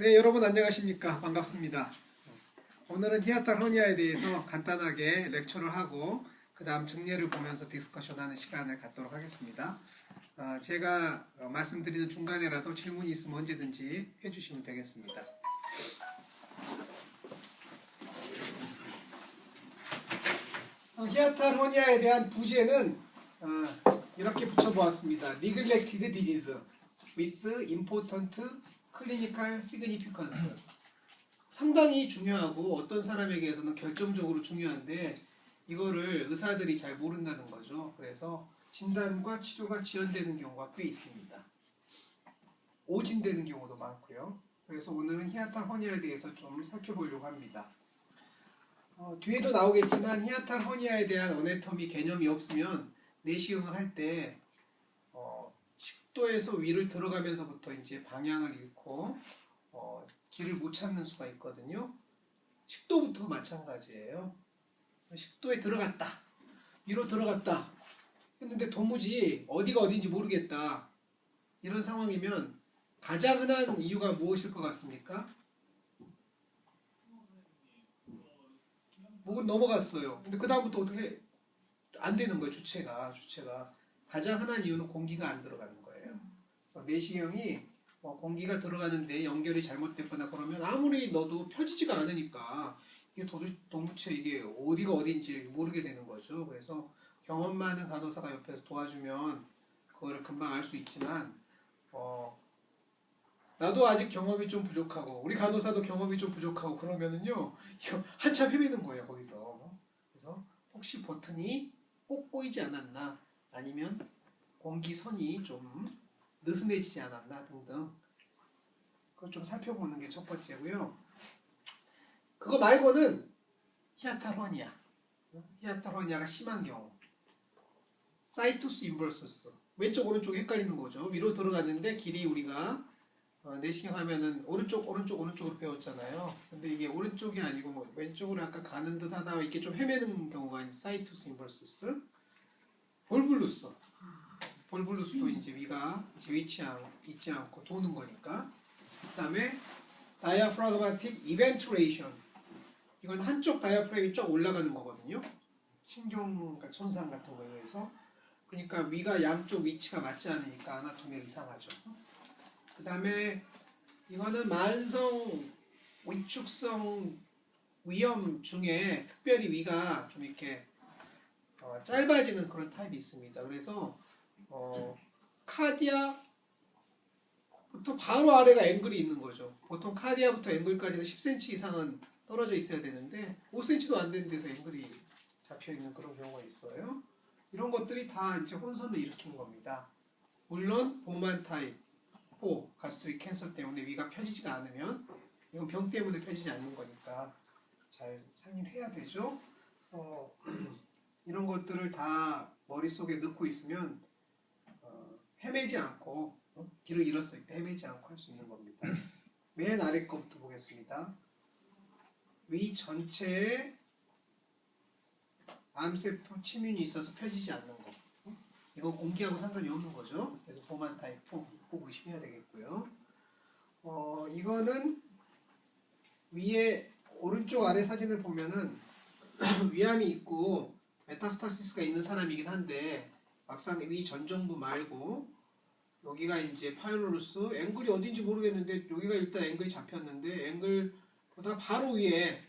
네, 여러분 안녕하십니까? 반갑습니다. 오늘은 히아탈 허니아에 대해서 간단하게 렉처를 하고 그 다음 증례를 보면서 디스커션하는 시간을 갖도록 하겠습니다. 제가 말씀드리는 중간에라도 질문이 있으면 언제든지 해주시면 되겠습니다. 히아탈 허니아에 대한 부제는 이렇게 붙여보았습니다. Neglected disease with important clinical significance. 상당히 중요하고 어떤 사람에게서는 결정적으로 중요한데 이거를 의사들이 잘 모른다는 거죠. 그래서 진단과 치료가 지연되는 경우가 꽤 있습니다. 오진되는 경우도 많고요. 그래서 오늘은 히아탈 허니아에 대해서 좀 살펴보려고 합니다. 뒤에도 나오겠지만 히아탈 허니아에 대한 어네터미 개념이 없으면 내시경을 할 때 식도에서 위를 들어가면서부터 이제 방향을 잃고 길을 못 찾는 수가 있거든요. 식도부터 마찬가지예요. 식도에 들어갔다, 위로 들어갔다 했는데 도무지 어디가 어딘지 모르겠다. 이런 상황이면 가장 흔한 이유가 무엇일 것 같습니까? 목은 넘어갔어요. 근데 그 다음부터 어떻게 안 되는 거예요. 주체가 가장 흔한 이유는 공기가 안 들어가는 거예요. 그래서 내시경이 공기가 들어가는데 연결이 잘못됐거나 그러면 아무리 넣어도 펴지지가 않으니까 이게 도무지 이게 어디가 어딘지 모르게 되는 거죠. 그래서 경험 많은 간호사가 옆에서 도와주면 그거를 금방 알 수 있지만 나도 아직 경험이 좀 부족하고 우리 간호사도 경험이 좀 부족하고 그러면은요 한참 헤매는 거예요 거기서. 그래서 혹시 버튼이 꼭 꼬이지 않았나 아니면 공기선이 좀 느슨해지지 않았나 등등 그걸 좀 살펴보는 게 첫 번째고요. 그거 말고는 히아탈 허니아가 심한 경우 사이투스 인버수스 왼쪽 오른쪽 헷갈리는 거죠. 위로 들어갔는데 길이 우리가 내시경 하면은 오른쪽으로 배웠잖아요. 근데 이게 오른쪽이 아니고 뭐 왼쪽으로 약간 가는 듯 하다가 이렇게 좀 헤매는 경우가 있는 사이투스 인버수스. 볼불루스도 이제 위가 이제 있지 않고 도는 거니까. 그 다음에 다이아프라그마틱 이벤트레이션. 이건 한쪽 다이아프라임이 쫙 올라가는 거거든요. 신경 손상 같은 거에 의해서. 그러니까 위가 양쪽 위치가 맞지 않으니까 아나토미가 이상하죠. 그 다음에 이거는 만성 위축성 위염 중에 특별히 위가 좀 이렇게 짧아지는 그런 타입이 있습니다. 그래서 카디아부터 바로 아래가 앵글이 있는 거죠. 보통 카디아부터 앵글까지는 10cm 이상은 떨어져 있어야 되는데 5cm도 안 되는 데서 앵글이 잡혀 있는 그런 경우가 있어요. 이런 것들이 다 이제 혼선을 일으킨 겁니다. 물론 보만 타입 4 가스트릭 캔서 때문에 위가 펴지지가 않으면 이건 병 때문에 펴지지 않는 거니까 잘 상의해야 되죠. 그래서 이런 것들을 다 머릿속에 넣고 있으면 헤매지 않고 길을 잃었을 때 헤매지 않고 할 수 있는 겁니다. 맨 아래 거부터 보겠습니다. 위 전체에 암세포 침윤이 있어서 펴지지 않는 거. 이건 공기하고 상관이 없는 거죠. 그래서 보만 타입 4 꼭 의심해야 되겠고요. 이거는 위에 오른쪽 아래 사진을 보면은 위암이 있고 메타스타시스가 있는 사람이긴 한데 막상 위 전정부 말고 여기가 이제 파일로루스 앵글이 어딘지 모르겠는데 여기가 일단 앵글이 잡혔는데 앵글보다 바로 위에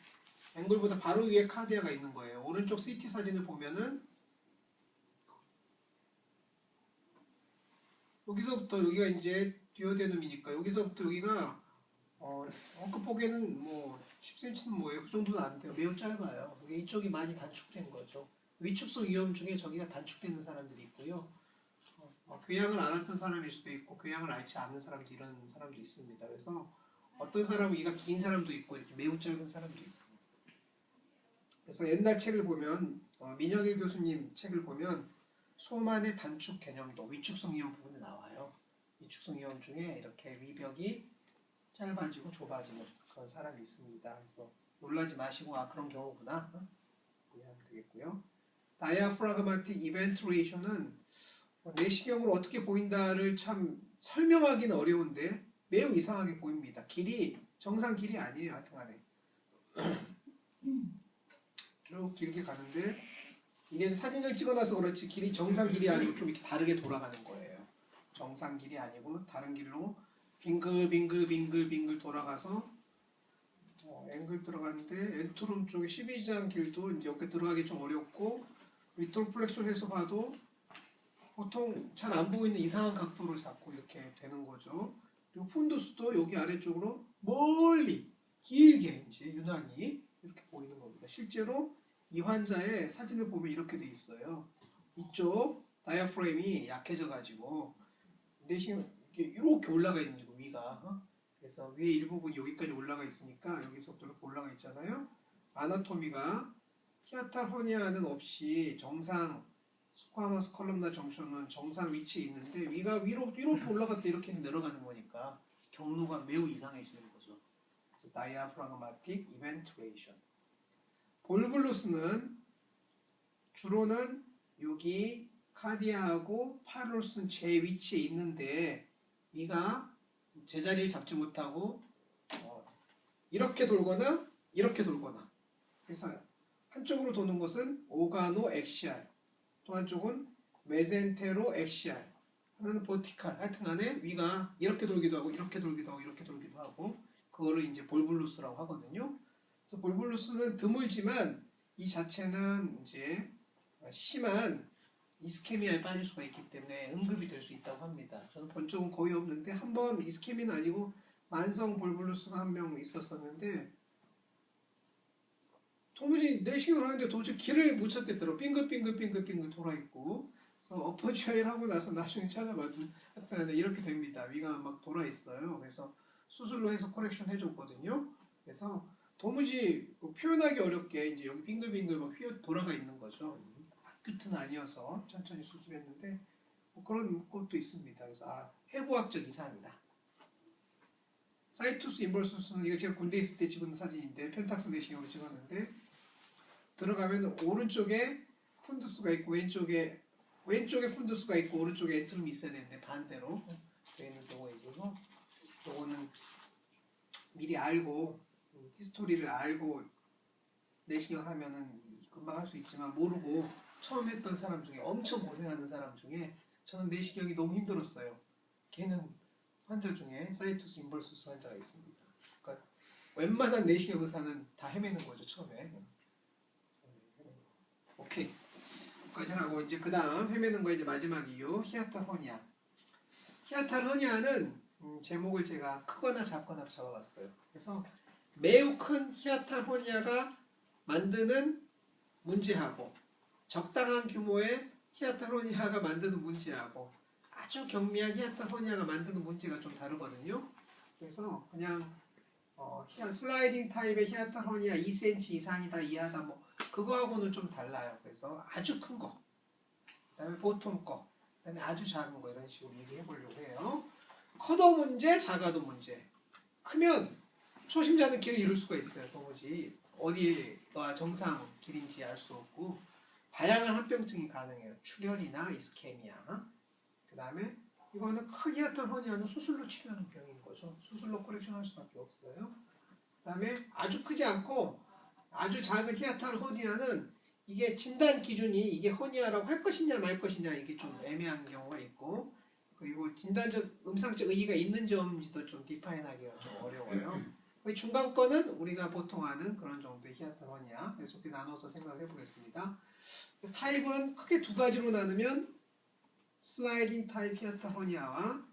카디아가 있는 거예요. 오른쪽 CT 사진을 보면은 여기서부터 여기가 이제 디오데눔이니까 여기서부터 여기가 엉크폭에는 뭐 10cm는 뭐예요? 그 정도는 안 돼요. 매우 짧아요. 이쪽이 많이 단축된 거죠. 위축성 위염 중에 저기가 단축되는 사람들이 있고요. 교양을 안 했던 사람일 수도 있고 교양을 앓지 않는 사람도 이런 사람도 있습니다. 그래서 어떤 사람은 이가 긴 사람도 있고 이렇게 매우 짧은 사람도 있습니다. 그래서 옛날 책을 보면 민혁일 교수님 책을 보면 소만의 단축 개념도 위축성 위염 부분에 나와요. 위축성 위염 중에 이렇게 위벽이 짧아지고 좁아지는 그런 사람이 있습니다. 그래서 놀라지 마시고 그런 경우구나 이해하면 되겠고요. 다이아프라그마틱 이벤트레이션은 내시경으로 어떻게 보인다를 참 설명하기는 어려운데 매우 이상하게 보입니다. 길이 정상 길이 아니에요. 하여튼간에 쭉 길게 가는데 이게 사진을 찍어놔서 그렇지 길이 정상 길이 아니고 좀 이렇게 다르게 돌아가는 거예요. 정상 길이 아니고 다른 길로 빙글빙글 돌아가서 앵글 들어가는데 엔트룸 쪽에 12지장 길도 이제 여기 들어가기 좀 어렵고 위톨 플렉션에서 봐도 보통 잘 안 보이는 이상한 각도로 잡고 이렇게 되는 거죠. 그리고 푼두스도 여기 아래쪽으로 멀리 길게 이제 유난히 이렇게 보이는 겁니다. 실제로 이 환자의 사진을 보면 이렇게 돼 있어요. 이쪽 다이아프레임이 약해져 가지고 내심 이렇게 올라가 있는 거고 위가 그래서 위에 일부분 여기까지 올라가 있으니까 여기서부터 이렇게 올라가 있잖아요. 아나토미가 히아탈 허니아는 없이 정상 스쿼머스 컬럼나 정션은 정상 위치에 있는데 위가 위로 이렇게 올라갔다 이렇게 내려가는 거니까 경로가 매우 이상해지는 거죠. 그래서 다이아프라그마틱 이벤트레이션. 볼블루스는 주로는 여기 카디아하고 파를로스는 제 위치에 있는데 위가 제자리를 잡지 못하고 이렇게 돌거나 이렇게 돌거나 그래서 한쪽으로 도는 것은 오가노 엑시알 또 한쪽은 메센테로 엑시알 하나는 버티칼 하여튼간에 위가 이렇게 돌기도 하고 이렇게 돌기도 하고 이렇게 돌기도 하고 그거를 이제 볼블루스라고 하거든요. 그래서 볼블루스는 드물지만 이 자체는 이제 심한 이스케미아에 빠질 수가 있기 때문에 응급이 될 수 있다고 합니다. 저는 본 적은 거의 없는데 한 번 이스케미는 아니고 만성 볼블루스가 한 명 있었었는데 도무지 내시경을 하는데 도저히 길을 못 찾겠더라고. 빙글빙글 돌아 있고 그래서 어퍼주얼 하고 나서 나중에 찾아봐도 이렇게 됩니다. 위가 막 돌아 있어요. 그래서 수술로 해서 코렉션 해줬거든요. 그래서 도무지 표현하기 어렵게 이제 여기 빙글빙글 막 휘어 돌아가 있는 거죠. 아큐트는 아니어서 천천히 수술했는데 그런 것도 있습니다. 그래서 해부학적 이상이다. 사이투스 인벌수스는 이거 제가 군대 있을 때 찍은 사진인데 펜탁스 내시경으로 찍었는데 들어가면 오른쪽에 푼두스가 있고 왼쪽에 푼두스가 있고 오른쪽에 엔트룸이 있어야 되는데 반대로 되어 있는 경우가 있어서 요거는 미리 알고 히스토리를 알고 내시경 하면은 금방 할 수 있지만 모르고 처음 했던 사람 중에 엄청 고생하는 사람 중에 저는 내시경이 너무 힘들었어요. 걔는 환자 중에 사이투스 인벌수스 환자가 있습니다. 그러니까 웬만한 내시경 의사는 다 헤매는 거죠 처음에. 오케이. 여기까지 하고 이제 그 다음 헤매는 거 이제 마지막 이유 히아탈 허니아. 히아탈 허니아는 제목을 제가 크거나 작거나 잡아봤어요. 그래서 매우 큰 히아탈 허니아가 만드는 문제하고 적당한 규모의 히아탈 허니아가 만드는 문제하고 아주 경미한 히아탈 허니아가 만드는 문제가 좀 다르거든요. 그래서 그냥 슬라이딩 타입의 히아탈 허니아 2cm 이상이다 이하다 뭐 그거하고는 좀 달라요. 그래서 아주 큰 거, 그다음에 보통 거, 그다음에 아주 작은 거 이런 식으로 얘기해 보려고 해요. 커도 문제, 작아도 문제. 크면 초심자는 길을 잃을 수가 있어요. 도무지 어디가 정상 길인지 알 수 없고 다양한 합병증이 가능해요. 출혈이나 이스케미아. 그 다음에 이거는 큰 히아탈 허니아는 수술로 치료하는 병인 거죠. 수술로 코렉션할 수밖에 없어요. 그 다음에 아주 크지 않고 아주 작은 히아탈 허니아는 이게 진단 기준이 이게 허니아라고 할 것이냐 말 것이냐 이게 좀 애매한 경우가 있고 그리고 진단적 음상적 의의가 있는지 없는지도 좀 디파인하기가 좀 어려워요. 중간권은 우리가 보통 아는 그런 정도의 히아탈 허니아. 그래서 이렇게 나눠서 생각해 보겠습니다. 타입은 크게 두 가지로 나누면 슬라이딩 타입 히아탈 허니아와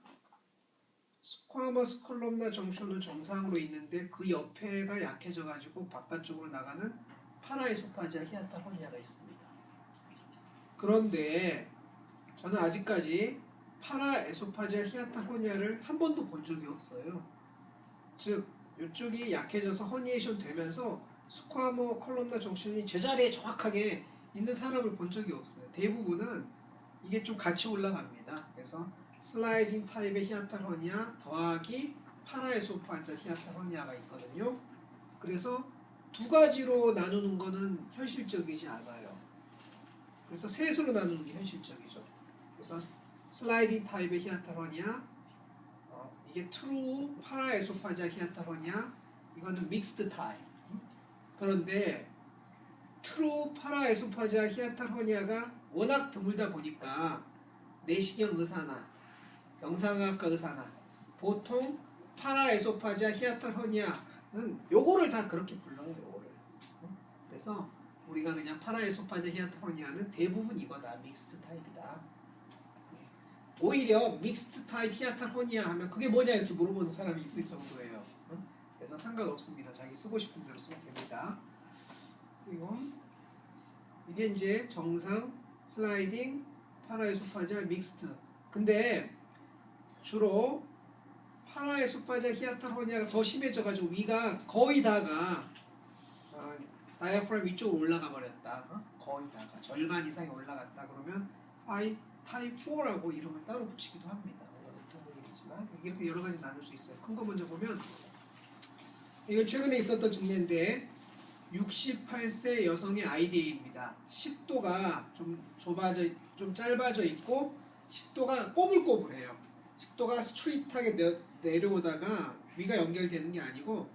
스쿼머스 컬럼나 정션은 정상으로 있는데 그 옆에가 약해져 가지고 바깥쪽으로 나가는 파라에소파지아 히아탈 허니아가 있습니다. 그런데 저는 아직까지 파라에소파지아 히아탈 허니아를 한 번도 본 적이 없어요. 즉 이쪽이 약해져서 허니에이션 되면서 스쿼머 컬럼나 정션이 제자리에 정확하게 있는 사람을 본 적이 없어요. 대부분은 이게 좀 같이 올라갑니다. 그래서 슬라이딩 타입의 히아탈 허니아 더하기 파라에소파지아 히아탈 허니아가 있거든요. 그래서 두 가지로 나누는 거는 현실적이지 않아요. 그래서 셋으로 나누는 게 현실적이죠. 그래서 슬라이딩 타입의 히아탈 허니아 이게 트루 파라에소파지아 히아타로니아, 이거는 믹스드 타입. 그런데 트루 파라에소파지아 히아타로니아가 워낙 드물다 보니까 내시경 의사나 영상학과 의사나 보통 파라에소파지아 히아타로니아는 요거를 다 그렇게 불러요. 요거를. 그래서 우리가 그냥 파라에소파지아 히아타로니아는 대부분 이거다. 믹스드 타입이다. 오히려 믹스드 타입 히아타로니아 하면 그게 뭐냐 이렇게 물어보는 사람이 있을 정도예요. 그래서 상관없습니다. 자기 쓰고 싶은 대로 쓰면 됩니다. 그리고 이게 이제 정상 슬라이딩 파라에소파지아 믹스드. 근데 주로 파라에소파지아 히아타로니아가 더 심해져가지고 위가 거의 다가 다이아프람 위쪽으로 올라가 버렸다. 거의 다가 절반 이상이 올라갔다. 그러면 타입 4라고 이름을 따로 붙이기도 합니다. 어떤 일이지만 이렇게 여러 가지 나눌 수 있어요. 큰 거 먼저 보면 이건 최근에 있었던 증례인데 68세 여성의 IDA입니다. 식도가 좀 짧아져 있고 식도가 꼬불꼬불해요. 식도가 스트레이트하게 내려오다가 위가 연결되는 게 아니고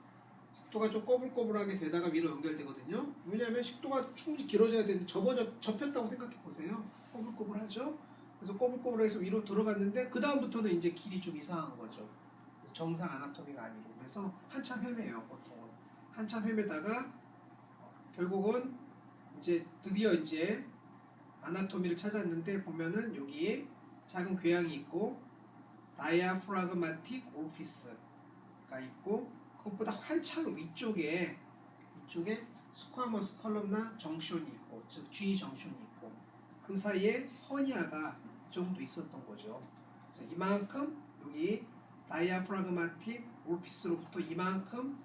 식도가 좀 꼬불꼬불하게 되다가 위로 연결되거든요. 왜냐하면 식도가 충분히 길어져야 되는데 접혔다고 생각해 보세요. 꼬불꼬불하죠. 그래서 꼬불꼬불해서 위로 들어갔는데 그 다음부터는 이제 길이 좀 이상한 거죠. 그래서 정상 아나토미가 아니고 그래서 한참 헤매요. 보통은 한참 헤매다가 결국은 이제 드디어 이제 아나토미를 찾았는데 보면은 여기에 작은 궤양이 있고 다이아프라그마틱 오피스가 있고 그것보다 한참 위쪽에 스쿼머스 컬럼나 정션이 있고 즉 G 정션이 있고 그 사이에 허니아가 이 정도 있었던 거죠. 그래서 이만큼 여기 다이아프라그마틱 오피스로부터 이만큼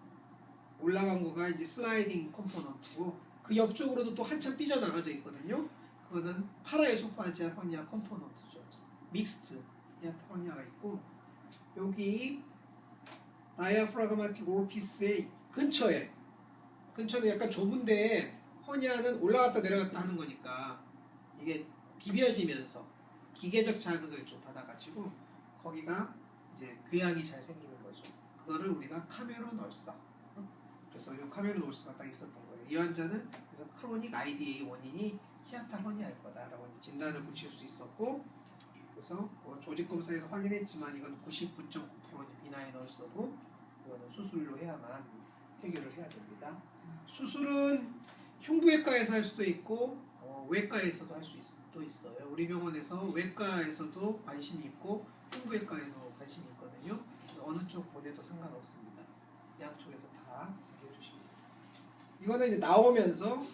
올라간 거가 이제 슬라이딩 컴포넌트고 그 옆쪽으로도 또 한참 삐져나가져 있거든요. 그거는 파라에소파지아 허니아 컴포넌트죠. 믹스드 허니아가 있고 여기 다이아프라그마틱 오피스의 근처는 약간 좁은데 허니아는 올라갔다 내려갔다 하는 거니까 이게 비벼지면서 기계적 자극을 좀 받아가지고 거기가 이제 궤양이 잘 생기는 거죠. 그거를 우리가 카메론 얼사. 그래서 이 카메론 얼사가 딱 있었던 거예요. 이 환자는 그래서 크로닉 IDA 원인이 히아타 허니아일 거다라고 진단을 붙일 수 있었고 그래서 조직 검사에서 확인했지만 이건 99.9%는 비나인 얼서고 이거는 수술로 해야만 해결을 해야 됩니다. 수술은 흉부외과에서 할 수도 있고 외과에서도 할 수 있어요. 우리 병원에서 외과에서도 관심이 있고 흉부외과에도 관심이 있거든요. 그래서 어느 쪽 보내도 상관없습니다. 양쪽에서 다 잘 해주십니다. 이거는 이제 나오면서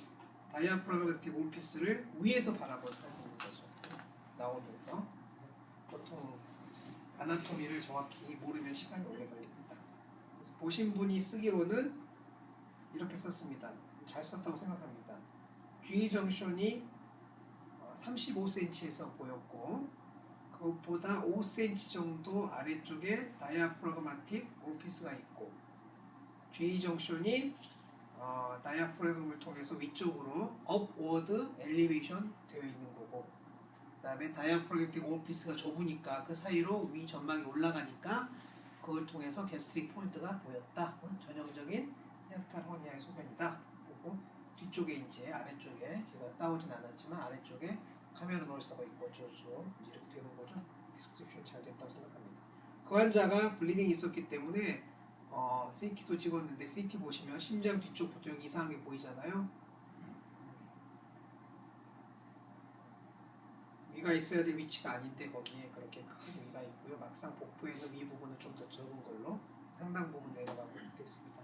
다이아프라그마틱 오피스를 위에서 바라보는 거죠. 나오면서 보통 아나토미를 정확히 모르면 시간이 오래 걸립니다. 그래서 보신 분이 쓰기로는 이렇게 썼습니다. 잘 썼다고 생각합니다. G 정션이 35cm에서 보였고 그것보다 5cm 정도 아래쪽에 다이아프라그마틱 오피스가 있고 G 정션이 다이아프라그마를 통해서 위쪽으로 업워드 엘리베이션 되어 있는 거고 그 다음에 다이아프라그마틱 오피스가 좁으니까 그 사이로 위 점막이 올라가니까 그걸 통해서 게스트릭 폴드가 보였다. 전형적인 히아타 허니아의 소견이다. 그리고 뒤쪽에 이제 아래쪽에 제가 따오진 않았지만 아래쪽에 카메라 놀사가 있고 저쪽 이렇게 되는 거죠. 디스크립션 잘 됐다고 생각합니다. 그 환자가 블리딩이 있었기 때문에 CT도 찍었는데 CT 보시면 심장 뒤쪽부터 여기 이상하게 보이잖아요. 위가 있어야 될 위치가 아닌데 거기에 그렇게 큰 위가 있고요. 막상 복부에는 위 부분은 좀 더 적은 걸로 상당 부분 내려가고 있습니다.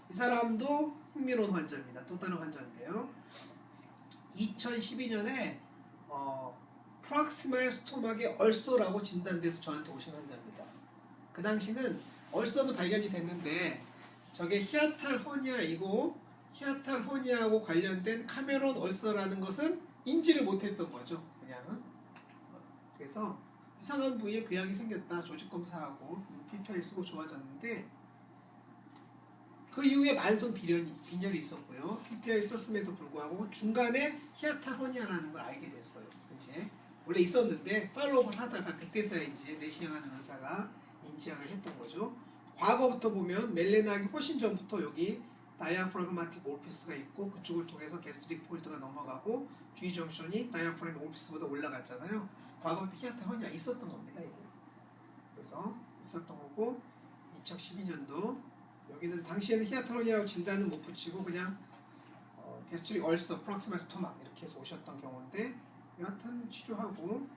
이 사람도 흥미로운 환자입니다. 또 다른 환자인데요. 2012년에 프락시말 스토막의 얼서라고 진단돼서 저한테 오신 환자입니다. 그 당시는 얼서는 발견이 됐는데 저게 히아탈 허니아이고 히아탈 허니아하고 관련된 카메론 얼서라는 것은 인지를 못했던 거죠. 그냥은. 그래서 이상한 부위에 궤양이 생겼다. 조직 검사하고 PPI 쓰고 좋아졌는데 그 이후에 만성 빈혈이 있었고요. PPI를 썼음에도 불구하고 중간에 히아탈 허니아라는 걸 알게 됐어요. 이제 원래 있었는데 팔로우업을 하다가 그때서야 이제 내시경하는 의사가 인지학을 했던 거죠. 과거부터 보면 멜레나기 훨씬 전부터 여기 다이아프라그마틱 오피스가 있고 그쪽을 통해서 게스트릭 폴드가 넘어가고 G 정션이 다이아프라그마틱 오피스보다 올라갔잖아요. 과거부터 히아타 허니아 있었던 겁니다. 이거. 그래서 있었던 거고 2012년도 여기는 당시에는 히아타 허니아라고 진단은 못 붙이고 그냥 게스트릭 얼서 프록시멀 스토막 이렇게 해서 오셨던 경우인데 여하튼 치료하고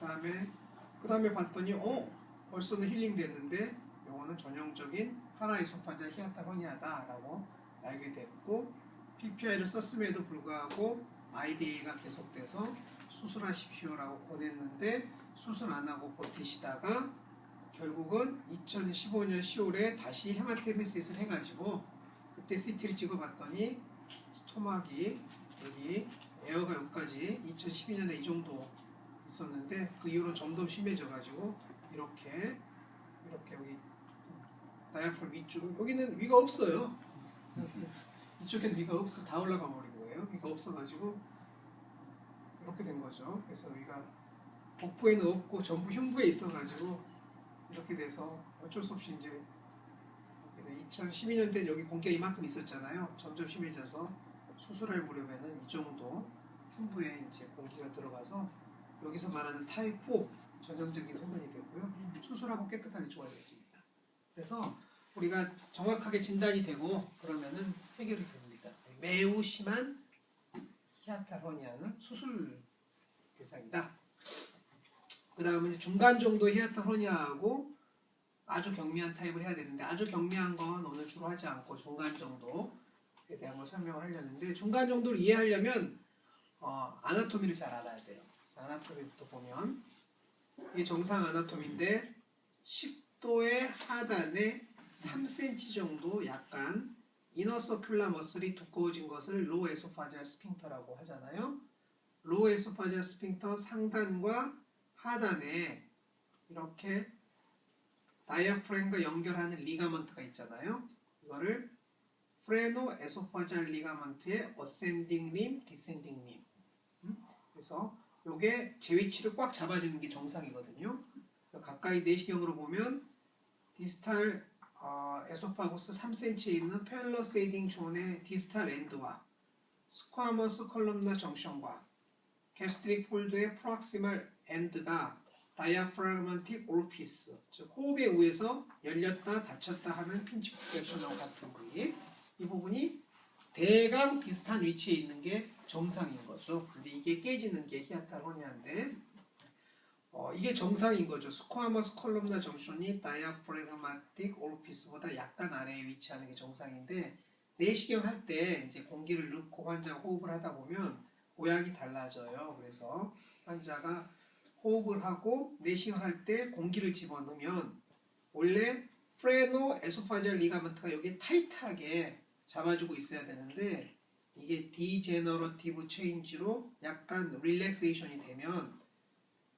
그 다음에 봤더니 벌써는 힐링 됐는데 요거는 전형적인 파라이소파지알 히아타 허니아다라고 알게 됐고 PPI를 썼음에도 불구하고 IDA가 계속돼서 수술하십시오라고 보냈는데 수술 안 하고 버티시다가 결국은 2015년 10월에 다시 헤마테메시스를 해가지고 그때 CT를 찍어봤더니 스토막이 여기 에어가 여기까지 2012년에 이 정도 있었는데 그 이후로 점점 심해져가지고 이렇게 여기 다이아프람 위쪽 여기는 위가 없어요. 이쪽에는 위가 없어 다 올라가 버린 거예요. 위가 없어가지고 이렇게 된 거죠. 그래서 위가 복부에는 없고 전부 흉부에 있어가지고 이렇게 돼서 어쩔 수 없이 이제 2012년 때 여기 공기가 이만큼 있었잖아요. 점점 심해져서 수술할 무렵에는 이 정도 흉부에 이제 공기가 들어가서 여기서 말하는 타입 4 전형적인 소변이 되고요. 수술하고 깨끗하게 좋아졌습니다. 그래서 우리가 정확하게 진단이 되고 그러면은 해결이 됩니다. 매우 심한 히아타 허니아는 수술 대상이다. 그 다음에 중간 정도 히아타 허니아하고 아주 경미한 타입을 해야 되는데 아주 경미한 건 오늘 주로 하지 않고 중간 정도에 대한 걸 설명을 하려는데 중간 정도를 이해하려면 아나토미를 잘 알아야 돼요. 아나토미부터 보면 이게 정상 아나토미인데 식도의 하단에 3cm 정도 약간 이너서큘라 머슬이 두꺼워진 것을 로우 에소파지알 스핑터라고 하잖아요. 로우 에소파지알 스핑터 상단과 하단에 이렇게 다이아프램과 연결하는 리가먼트가 있잖아요. 이거를 프레노 에소파지알 리가먼트의 어센딩 림, 디센딩 림. 그래서 이게 제 위치를 꽉 잡아주는 게 정상이거든요. 그래서 가까이 내시경으로 보면 디스탈 에소파구스 3cm에 있는 펠러세이딩 존의 디스탈 엔드와 스쿼머스 컬럼나 정션과 게스트릭 폴드의 프록시멀 엔드가 다이아프라그마틱 오피스, 즉 호흡에 의해서 열렸다 닫혔다 하는 핀치 프레셔와 같은 부위, 이 부분이 대강 비슷한 위치에 있는 게 정상인 거죠. 근데 이게 깨지는 게 히아타 허니아인데 이게 정상인 거죠. 스쿼머스 컬럼나 정션이 다이아프라그마틱 오피스보다 약간 아래에 위치하는 게 정상인데 내시경 할 때 이제 공기를 넣고 환자가 호흡을 하다 보면 모양이 달라져요. 그래서 환자가 호흡을 하고 내시경 할 때 공기를 집어넣으면 원래 프레노 에소파지알 리가먼트가 여기에 타이트하게 잡아주고 있어야 되는데 이게 디제너러티브 체인지로 약간 릴렉세이션이 되면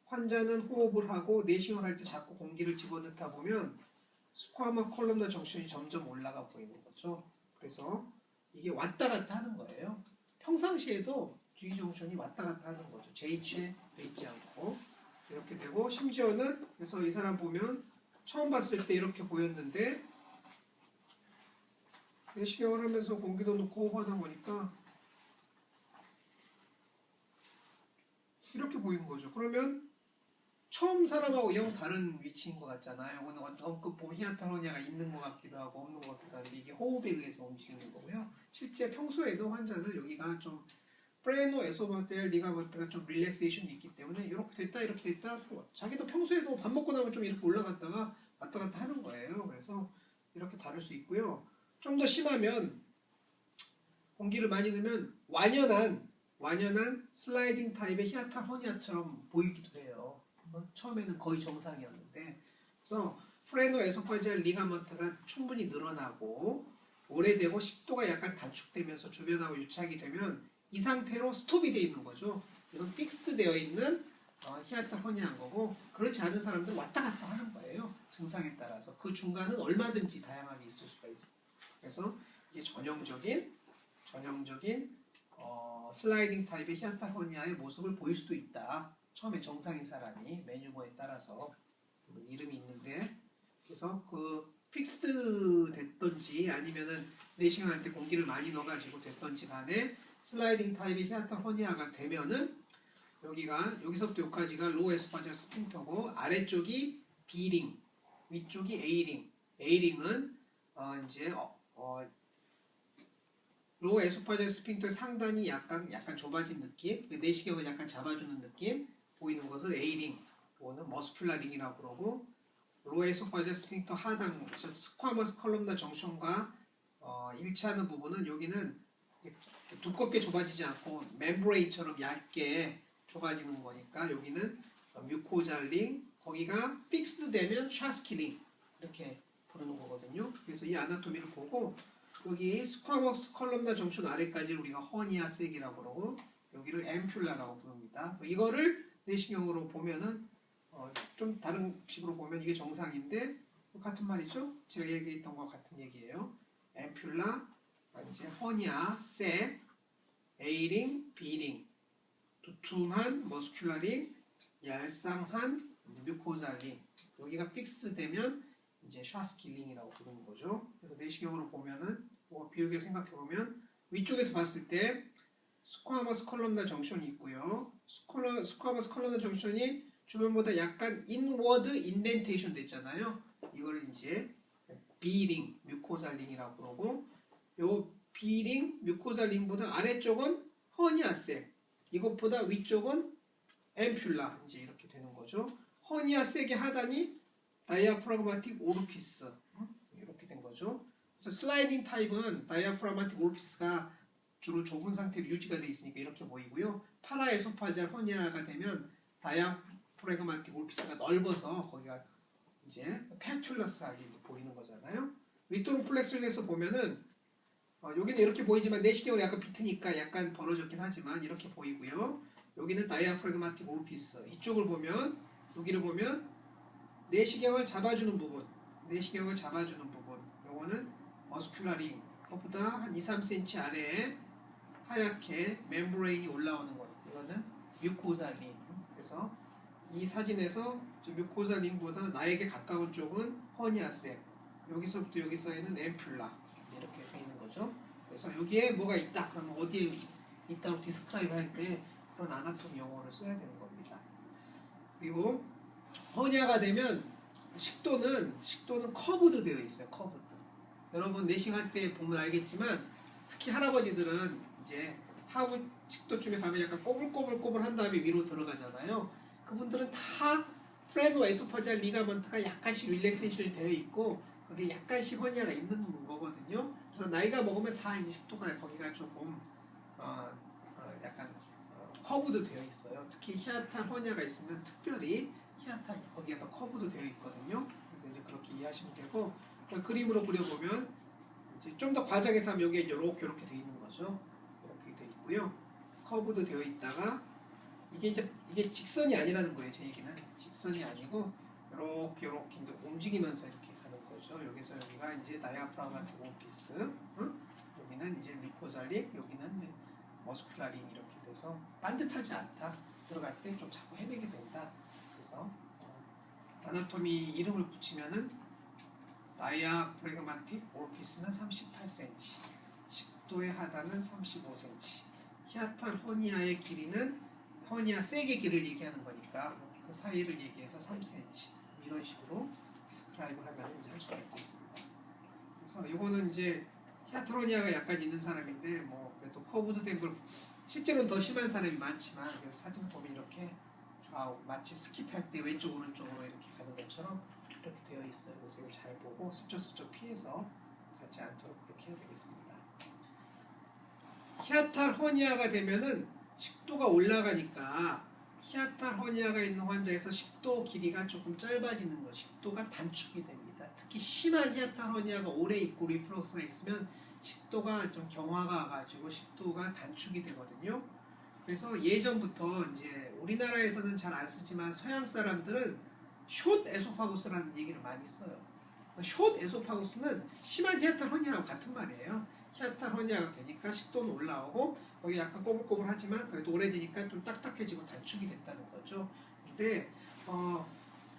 환자는 호흡을 하고 내시경을 할 때 자꾸 공기를 집어넣다 보면 스쿼머 컬럼나 정션이 점점 올라가 보이는 거죠. 그래서 이게 왔다 갔다 하는 거예요. 평상시에도 G 정션이 왔다 갔다 하는 거죠. JH에 있지 않고 이렇게 되고 심지어는 그래서 이 사람 보면 처음 봤을 때 이렇게 보였는데 내시경을 하면서 공기도 넣고 호흡하다 보니까 이렇게 보이는 거죠. 그러면 처음 사람하고 영 다른 위치인 것 같잖아요. 오늘 언급 보면 히아타 허니아가 있는 것 같기도 하고 없는 것 같기도 한데 이게 호흡에 의해서 움직이는 거고요. 실제 평소에도 환자는 여기가 좀 프레노 에소파지알 리가먼트가 좀 릴렉세이션이 있기 때문에 이렇게 됐다 자기도 평소에도 밥 먹고 나면 좀 이렇게 올라갔다가 왔다 갔다 하는 거예요. 그래서 이렇게 다를 수 있고요. 좀 더 심하면 공기를 많이 넣으면 완연한 슬라이딩 타입의 히아타 허니아처럼 보이기도 해요. 처음에는 거의 정상이었는데 그래서 프레노 에소파지알 리가먼트가 충분히 늘어나고 오래되고 식도가 약간 단축되면서 주변하고 유착이 되면 이 상태로 스톱이 되어 있는 거죠. 이건 픽스드 되어 있는 히아타 허니아인 거고 그렇지 않은 사람들은 왔다 갔다 하는 거예요. 증상에 따라서. 그 중간은 얼마든지 다양하게 있을 수가 있어요. 그래서 이게 전형적인 슬라이딩 타입의 히아타 허니아의 모습을 보일 수도 있다. 처음에 정상인 사람이 메뉴버에 따라서 이름이 있는데 그래서 그 픽스드 됐던지 아니면은 내시경할 때 공기를 많이 넣어가지고 됐던지 간에 슬라이딩 타입의 히아타 허니아가 되면은 여기서부터 여기까지가 로우 에소파지얼 스핀터고 아래쪽이 B링, 위쪽이 A링. A링은 이제 로우 에소파지얼 스핀터의 상단이 약간 좁아진 느낌, 내시경을 약간 잡아주는 느낌 보이는 것을 A링, 이거는 머스큘라 링이라고 그러고 로우 에소파지얼 스핀터 하단 스쿼머스 컬럼나 정션과 일치하는 부분은 여기는 두껍게 좁아지지 않고 멤브레인처럼 얇게 좁아지는 거니까 여기는 뮤코잘 링, 거기가 픽스드 되면 샤스키 링 이렇게 부르는 거거든요. 그래서 이 아나토미를 보고 여기 스쿼머스 컬럼나 정션 아래까지 우리가 허니아 색이라고 그러고 여기를 앰퓰라라고 부릅니다. 이거를 내시경으로 보면은 좀 다른 식으로 보면 이게 정상인데 같은 말이죠. 제가 얘기했던 것 같은 얘기예요. 앰퓰라, 이제 허니아, 색, A링, B링, 두툼한 머스큘라 링, 얄쌍한 뮤코자 링. 여기가 픽스 되면 이제 샤스키 링이라고 부르는 거죠. 그래서 내시경으로 보면은 비교해 생각해 보면 위쪽에서 봤을 때 스쿼머스 컬럼나 정션이 있고요. 스쿼머스 컬럼나 정션이 주변보다 약간 인워드 인덴테이션 됐잖아요. 이거를 이제 B링, 뮤코자 링이라고 그러고 요 B링, 뮤코자 링보다 아래쪽은 허니아색, 이것보다 위쪽은 앰퓰라 이제 이렇게 되는 거죠. 허니아색의 하단이 다이아프라그마틱 오르피스 이렇게 된 거죠. 그래서 슬라이딩 타입은 다이아프라그마틱 오르피스가 주로 좁은 상태로 유지가 되어 있으니까 이렇게 보이고요. 파라에소파지알 허니아가 되면 다이아프라그마틱 오르피스가 넓어서 거기가 이제 페출러스하게 보이는 거잖아요. 리토로플렉스에서 보면은 여기는 이렇게 보이지만 내시경은 약간 비트니까 약간 벌어졌긴 하지만 이렇게 보이고요. 여기는 다이아프라그마틱 오르피스. 이쪽을 보면 여기를 보면 내시경을 잡아주는 부분, 요거는 머스큘라 링. 그것보다 한 2-3cm 아래에 하얗게 멤브레인이 올라오는 것. 이거는 뮤코자 링. 그래서 이 사진에서 뮤코자 링보다 나에게 가까운 쪽은 허니아색. 여기서부터 여기 사이는 앰퓰라. 이렇게 돼 있는 거죠. 그래서 여기에 뭐가 있다. 그러면 어디에 있다고 디스크라이브 할 때 그런 아나토미 용어를 써야 되는 겁니다. 그리고 허니아가 되면 식도는 커브드 되어 있어요. 커브드. 여러분 내시할 때 보면 알겠지만 특히 할아버지들은 이제 하부 식도쯤에 가면 약간 꼬불꼬불 한 다음에 위로 들어가잖아요. 그분들은 다 프레노 에소파지알 리가먼트가 약간씩 릴렉세이션이 되어 있고 거기에 약간씩 허니아가 있는 거거든요. 그래서 나이가 먹으면 다 이제 식도가 거기가 조금 약간 커브도 되어 있어요. 특히 히아타 허니아가 있으면 특별히 히아타 거기가 더 커브도 되어 있거든요. 그래서 이제 그렇게 이해하시면 되고 그림으로 그려보면 이제 좀 더 과장해서 하면 여기에 이렇게 되어 있는 거죠. 이렇게 되어 있고요. 커브도 되어 있다가 이게 직선이 아니라는 거예요. 제 얘기는 직선이 아니고 이렇게 움직이면서 이렇게 가는 거죠. 여기서 여기가 이제 다이아프라그마틱 오피스, 여기는 이제 미코잘릭, 여기는 머스큘라 링 이렇게 돼서 반듯하지 않다. 들어갈 때 좀 자꾸 헤매게 된다. 그래서 아나토미 이름을 붙이면은 다이아프라그마틱 오피스는 38cm, 식도의 하단은 35cm, 히아타 허니아의 길이는 허니아 색의 길을 얘기하는 거니까 그 사이를 얘기해서 3cm 이런 식으로 디스크라이브 하면 이제 할 수가 있겠습니다. 그래서 이거는 이제 히아트로니아가 약간 있는 사람인데 뭐 그래도 커브드 된 걸 실제로는 더 심한 사람이 많지만 그래서 사진 보면 이렇게 좌우 마치 스키 탈 때 왼쪽 오른쪽으로 이렇게 가는 것처럼 이렇게 되어 있어요. 그래서 이걸 잘 보고 슬쩍슬쩍 피해서 가지 않도록 그렇게 해야 되겠습니다. 히아탈 허니아가 되면은 식도가 올라가니까 히아탈 허니아가 있는 환자에서 식도 길이가 조금 짧아지는 거, 식도가 단축이 됩니다. 특히 심한 히아탈 허니아가 오래 있고 리플럭스가 있으면 식도가 좀 경화가 와가지고 식도가 단축이 되거든요. 그래서 예전부터 이제 우리나라에서는 잘 안 쓰지만 서양 사람들은 숏 에소파구스라는 얘기를 많이 써요. 숏 에소파구스는 심한 히아탈 허니아하고 같은 말이에요. 히아탈 허니아가 되니까 식도는 올라오고 거기 약간 꼬불꼬불하지만 그래도 오래되니까 좀 딱딱해지고 단축이 됐다는 거죠. 근데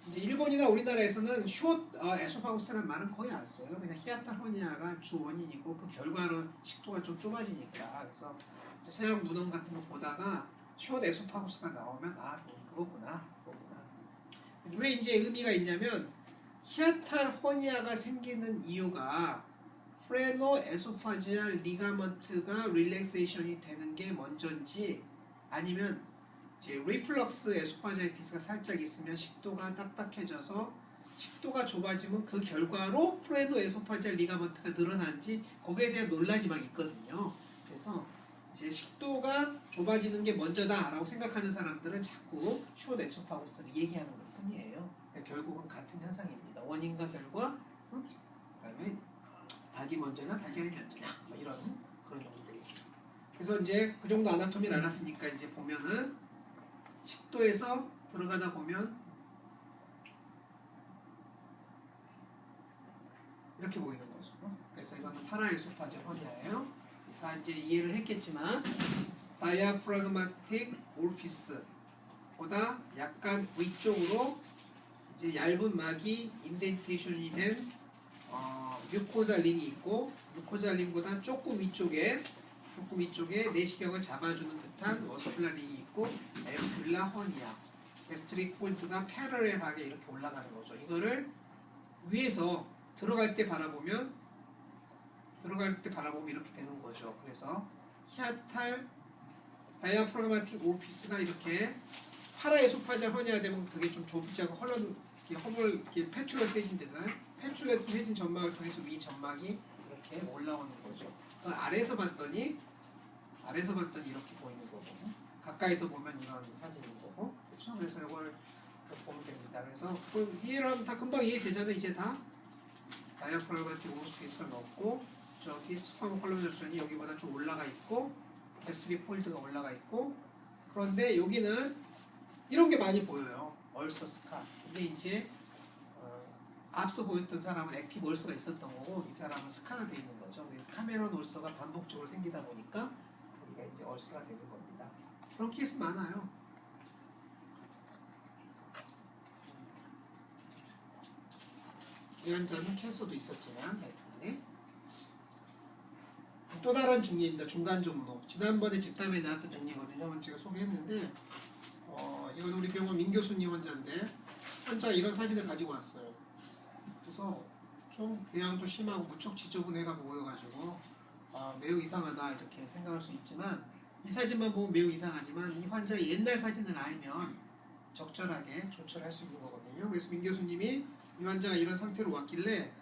이제 일본이나 우리나라에서는 숏 에소파구스라는 말은 거의 안 써요. 그냥 히아타 허니아가 주 원인이고 그 결과로 식도가 좀 좁아지니까. 그래서 서양 문헌 같은 거 보다가 숏 에소파구스가 나오면 그거구나. 왜 이제 의미가 있냐면 히아탈 허니아가 생기는 이유가 프레노 에소파지알 리가먼트가 릴렉세이션이 되는 게 먼저인지 아니면 이제 리플럭스 에소파자이티스가 살짝 있으면 식도가 딱딱해져서 식도가 좁아지면 그 결과로 프레노 에소파지알 리가먼트가 늘어난지 거기에 대한 논란이 막 있거든요. 그래서 이제 식도가 좁아지는 게 먼저다라고 생각하는 사람들은 자꾸 숏 에소파구스를 얘기하는 것 뿐이에요. 결국은 같은 현상입니다. 원인과 결과, 그다음에 닭이 먼저냐 달걀이 먼저냐 뭐 이런 그런 정도들이죠. 그래서 이제 그 정도 아나토미를 알았으니까 이제 보면은 식도에서 들어가다 보면 이렇게 보이는 거죠. 그래서 이거는 파라에소파지 허니아예요. 다 이제 이해를 했겠지만 다이아프라그마틱 오르피스 보다 약간 위쪽으로 이제 얇은 막이 인덴테이션이 된 뮤코자 링이 있고 뮤코자 링보다 조금 위쪽에 내시경을 잡아주는 듯한 머스큘라 링이 있고 앰뷸라 허니아 게스트릭 폴드가 패러렐하게 이렇게 올라가는 거죠. 이거를 위에서 들어갈 때 바라보면 이렇게 되는 거죠. 그래서 히아탈 다이아프라그마틱 오피스가 이렇게 파라에소파지알 허니아가 되면 그게 좀 좁지 않고 허물 패출러스해진되잖아요. 패출러스해진 점막을 통해서 위 점막이 이렇게 올라오는 거죠. 아래에서 봤더니 이렇게 보이는 거고 가까이서 보면 이런 사진인 거고 그렇죠. 그래서 이걸 보면 됩니다. 그래서 이해를 다 금방 이해되잖아요. 이제 다 다이아프라그마틱 오피스가 넣고 저기 스파모 컬럼 절전이 여기보다 좀 올라가 있고 게스트릭 폴드가 올라가 있고 그런데 여기는 이런 게 많이 보여요. 얼서 스카. 근데 이제 앞서 보였던 사람은 액티브 얼서가 있었던 거고 이 사람은 스카가 되어 있는 거죠. 카메론 얼서가 반복적으로 생기다 보니까 여기가 이제 얼서가 되는 겁니다. 그런 케이스 많아요. 이 환자는 캔서도 있었지만 또 다른 중리입니다. 중간 종로. 지난번에 집담에 나왔던 중리거든요. 제가 소개했는데 이건 우리 병원 민 교수님 환자인데 환자 이런 사진을 가지고 왔어요. 그래서 좀 교양도 심하고 무척 지저분해가 보여가지고 매우 이상하다 이렇게 생각할 수 있지만 이 사진만 보면 매우 이상하지만 이 환자의 옛날 사진을 알면 적절하게 조처를 할 수 있는 거거든요. 그래서 민 교수님이 이 환자가 이런 상태로 왔길래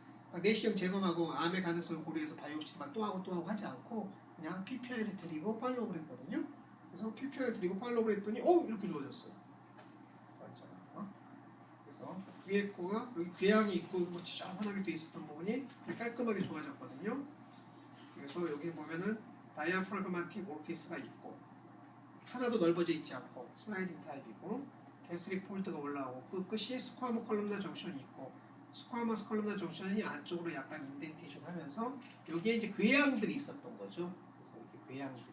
내시경 제거하고 암의 가능성을 고려해서 바이옵시만 또 하고 하지 않고 그냥 PPI를 드리고 팔로우를 했거든요. 그래서 PPI를 드리고 팔로우를 했더니 이렇게 좋아졌어요. 그래서 위에 코가 여기 궤양이 있고 뭐 지저분하게 돼 있었던 부분이 깔끔하게 좋아졌거든요. 그래서 여기 보면은 다이아프라그마틱 오피스가 있고 하나도 넓어져 있지 않고 슬라이딩 타입이고 게스트릭 폴드가 올라오고 그 끝이 스쿼머 컬럼나 정션이 있고 스쿼머스 컬럼나 정션이 안쪽으로 약간 인덴테이션 하면서 여기에 이제 궤양들이 있었던 거죠. 그래서 이렇게 궤양들이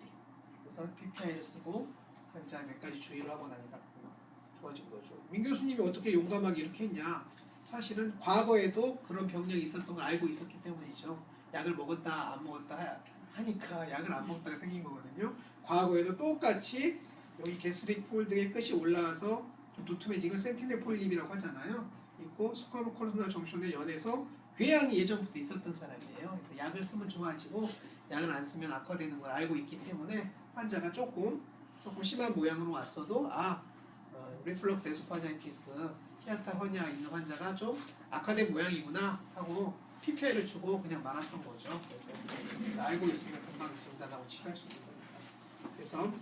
그래서 PPI를 쓰고 환자 몇 가지 주의를 하고 나니까 좋아진 거죠. 민 교수님이 어떻게 용감하게 이렇게 했냐? 사실은 과거에도 그런 병력이 있었던 걸 알고 있었기 때문이죠. 약을 먹었다 안 먹었다 하니까 약을 안 먹다가 생긴 거거든요. 과거에도 똑같이 여기 게스트릭 폴드의 끝이 올라와서 좀 두툼해진 걸 센티넬 폴립이라고 하잖아요. 있고 스쿼머 컬럼나 정션에 연해서 궤양이 예전부터 있었던 사람이에요. 그래서 약을 쓰면 좋아지고 약을 안 쓰면 악화되는 걸 알고 있기 때문에 환자가 조금 심한 모양으로 왔어도 리플럭스 에소파자이티스 히아타 허니아 있는 환자가 좀 악화된 모양이구나 하고 PPI를 주고 그냥 말았던 거죠. 그래서 알고 있으면 금방 진단하고 치료할 수 있는 겁니다. 그래서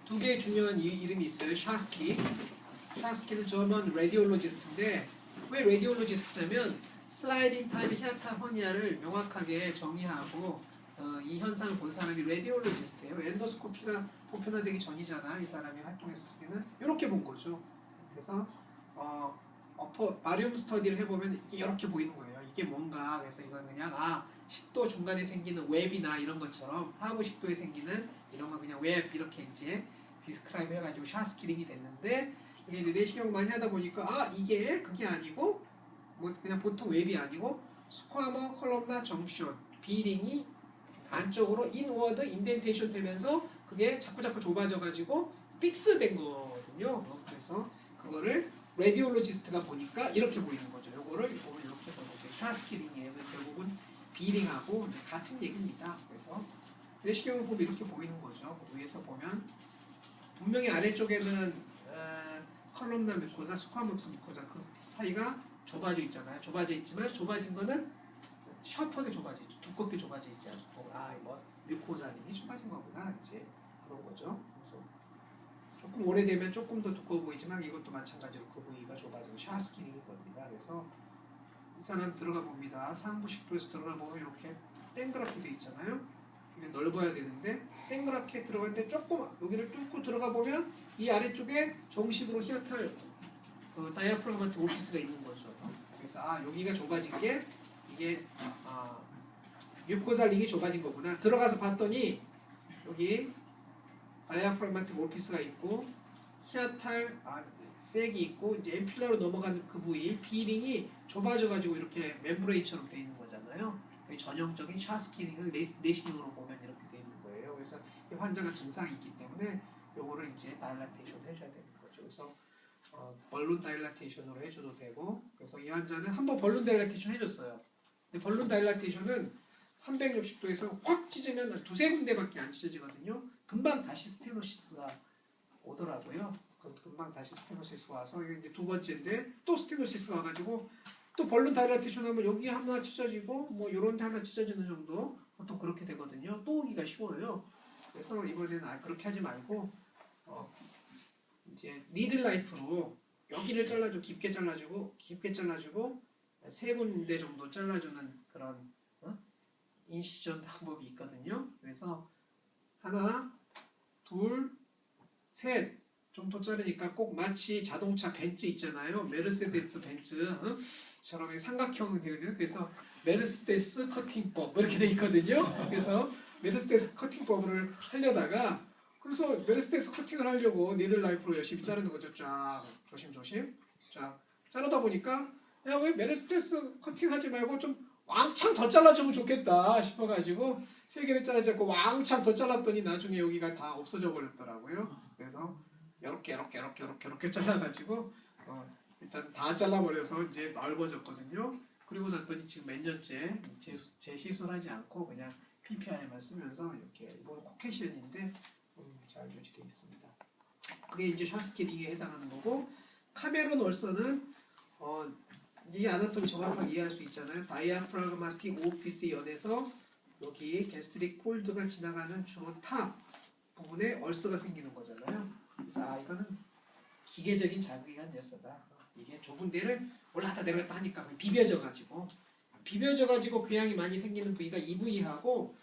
두 개의 중요한 이름이 있어요. 샤스키는 저먼 레디올로지스트인데 왜 레디올로지스트냐면 슬라이딩 타입 히아타 허니아를 명확하게 정의하고 이 현상을 본 사람이 레디올로지스트예요. 엔도스코피가 보편화되기 전이잖아. 이 사람이 활동했을 때는 이렇게 본 거죠. 그래서 바리움 스터디를 해보면 이렇게 보이는 거예요. 이게 뭔가 그래서 이건 그냥 식도 중간에 생기는 웹이나 이런 것처럼 하부 식도에 생기는 이런 건 그냥 웹 이렇게 이제 디스크라이브 해가지고 샤스키링이 됐는데 이게 이제 내시경 많이 하다 보니까 이게 그게 아니고 뭐 그냥 보통 웹이 아니고 스쿼머 컬럼나 정션 비링이 안쪽으로 인워드 인덴테이션 되면서 그게 자꾸 좁아져 가지고 픽스된 거거든요. 그래서 그거를 레디올로지스트가 보니까 이렇게 보이는 거죠. 요거를 보면 이렇게 보는 거죠. 샤스키링이에요. 결국은 비링하고 같은 얘기입니다. 그래서 내시경을 보면 이렇게 보이는 거죠. 위에서 보면 분명히 아래쪽에는 컬럼나 뮤코자, 스쿼머스 뮤코자 그 사이가 좁아져 있잖아요. 좁아져 있지만 좁아진 거는 샤프하게 좁아져 있죠. 두껍게 좁아져 있지 않고 뭐 뮤코자링이 좁아진 거구나 이제 그런 거죠. 그래서 조금 오래되면 조금 더 두꺼워 보이지만 이것도 마찬가지로 그 부위가 좁아지는 샤스키링이 겁니다. 그래서 이 사람 들어가 봅니다. 상부식도에서 들어가 보면 이렇게 땡그랗게 돼 있잖아요. 이게 넓어야 되는데 땡그랗게 들어갔는데 조금 여기를 뚫고 들어가 보면 이 아래쪽에 정식으로 히어탈 다이아프라그마틱 오피스가 있는 거죠. 그래서 여기가 좁아진 게 이게 뮤코자 링이 좁아진 거구나. 들어가서 봤더니 여기 다이아프라그마틱 오피스가 있고 히아탈 색이 있고 이제 엠필러로 넘어가는 그 부위 비링이 좁아져가지고 이렇게 멤브레인처럼 돼 있는 거잖아요. 전형적인 샤스키링을 내시경으로 보면 이렇게 돼 있는 거예요. 그래서 이 환자가 증상이 있기 때문에 요거를 이제 다일라테이션 해줘야 되는 거죠. 그래서 벌룬 다일라테이션으로 해줘도 되고 그래서 이 환자는 한번 벌룬 다일라테이션 해줬어요. 근데 벌룬 다일라테이션은 360도에서 확 찢으면 두세 군데밖에 안 찢어지거든요. 금방 다시 스테노시스가 오더라고요. 금방 다시 스테노시스 와서 이게 이제 두 번째인데 또 스테노시스 와가지고 또 벌룬 다일라테이션 하면 여기 하나 찢어지고 뭐 요런 데 하나 찢어지는 정도 보통 그렇게 되거든요. 또 오기가 쉬워요. 그래서 이번에는 그렇게 하지 말고 이제 니들 라이프로 여기를 잘라주고 깊게 잘라주고 세 군데 정도 잘라주는 그런 인시전 방법이 있거든요. 그래서 하나, 둘, 셋 정도 자르니까 꼭 마치 자동차 벤츠 있잖아요. 메르세데스 벤츠처럼 삼각형이 되거든요. 그래서 메르세데스 커팅법 이렇게 돼 있거든요. 그래서 메르세데스 커팅법을 하려다가 그래서 메르세데스 커팅을 하려고 니들 라이프로 열심히 자르는 거죠. 쫙 조심조심 쫙 자르다 보니까 야 왜 메르세데스 커팅하지 말고 좀 왕창 더 잘라주면 좋겠다 싶어가지고 세 개를 잘라잡고 왕창 더 잘랐더니 나중에 여기가 다 없어져 버렸더라고요. 그래서 이렇게 잘라가지고 일단 다 잘라버려서 이제 넓어졌거든요. 그리고 났더니 지금 몇 년째 재시술하지 않고 그냥 PPI만 쓰면서 이렇게 이건 코케션인데 잘 유지되어 있습니다. 그게 이제 샤스키링에 해당하는 거고 카메론 월서는 이 아나토미 정확하게 이해할 수 있잖아요. 다이아프라그마틱 오피스 연에서 여기 게스트릭 폴드가 지나가는 주로 탑 부분에 얼서가 생기는 거잖아요. 그래서 이거는 기계적인 자극이 간 녀석이다. 이게 좁은 데를 올라갔다 내려갔다 하니까 비벼져가지고 궤양이 많이 생기는 부위가 이 부위하고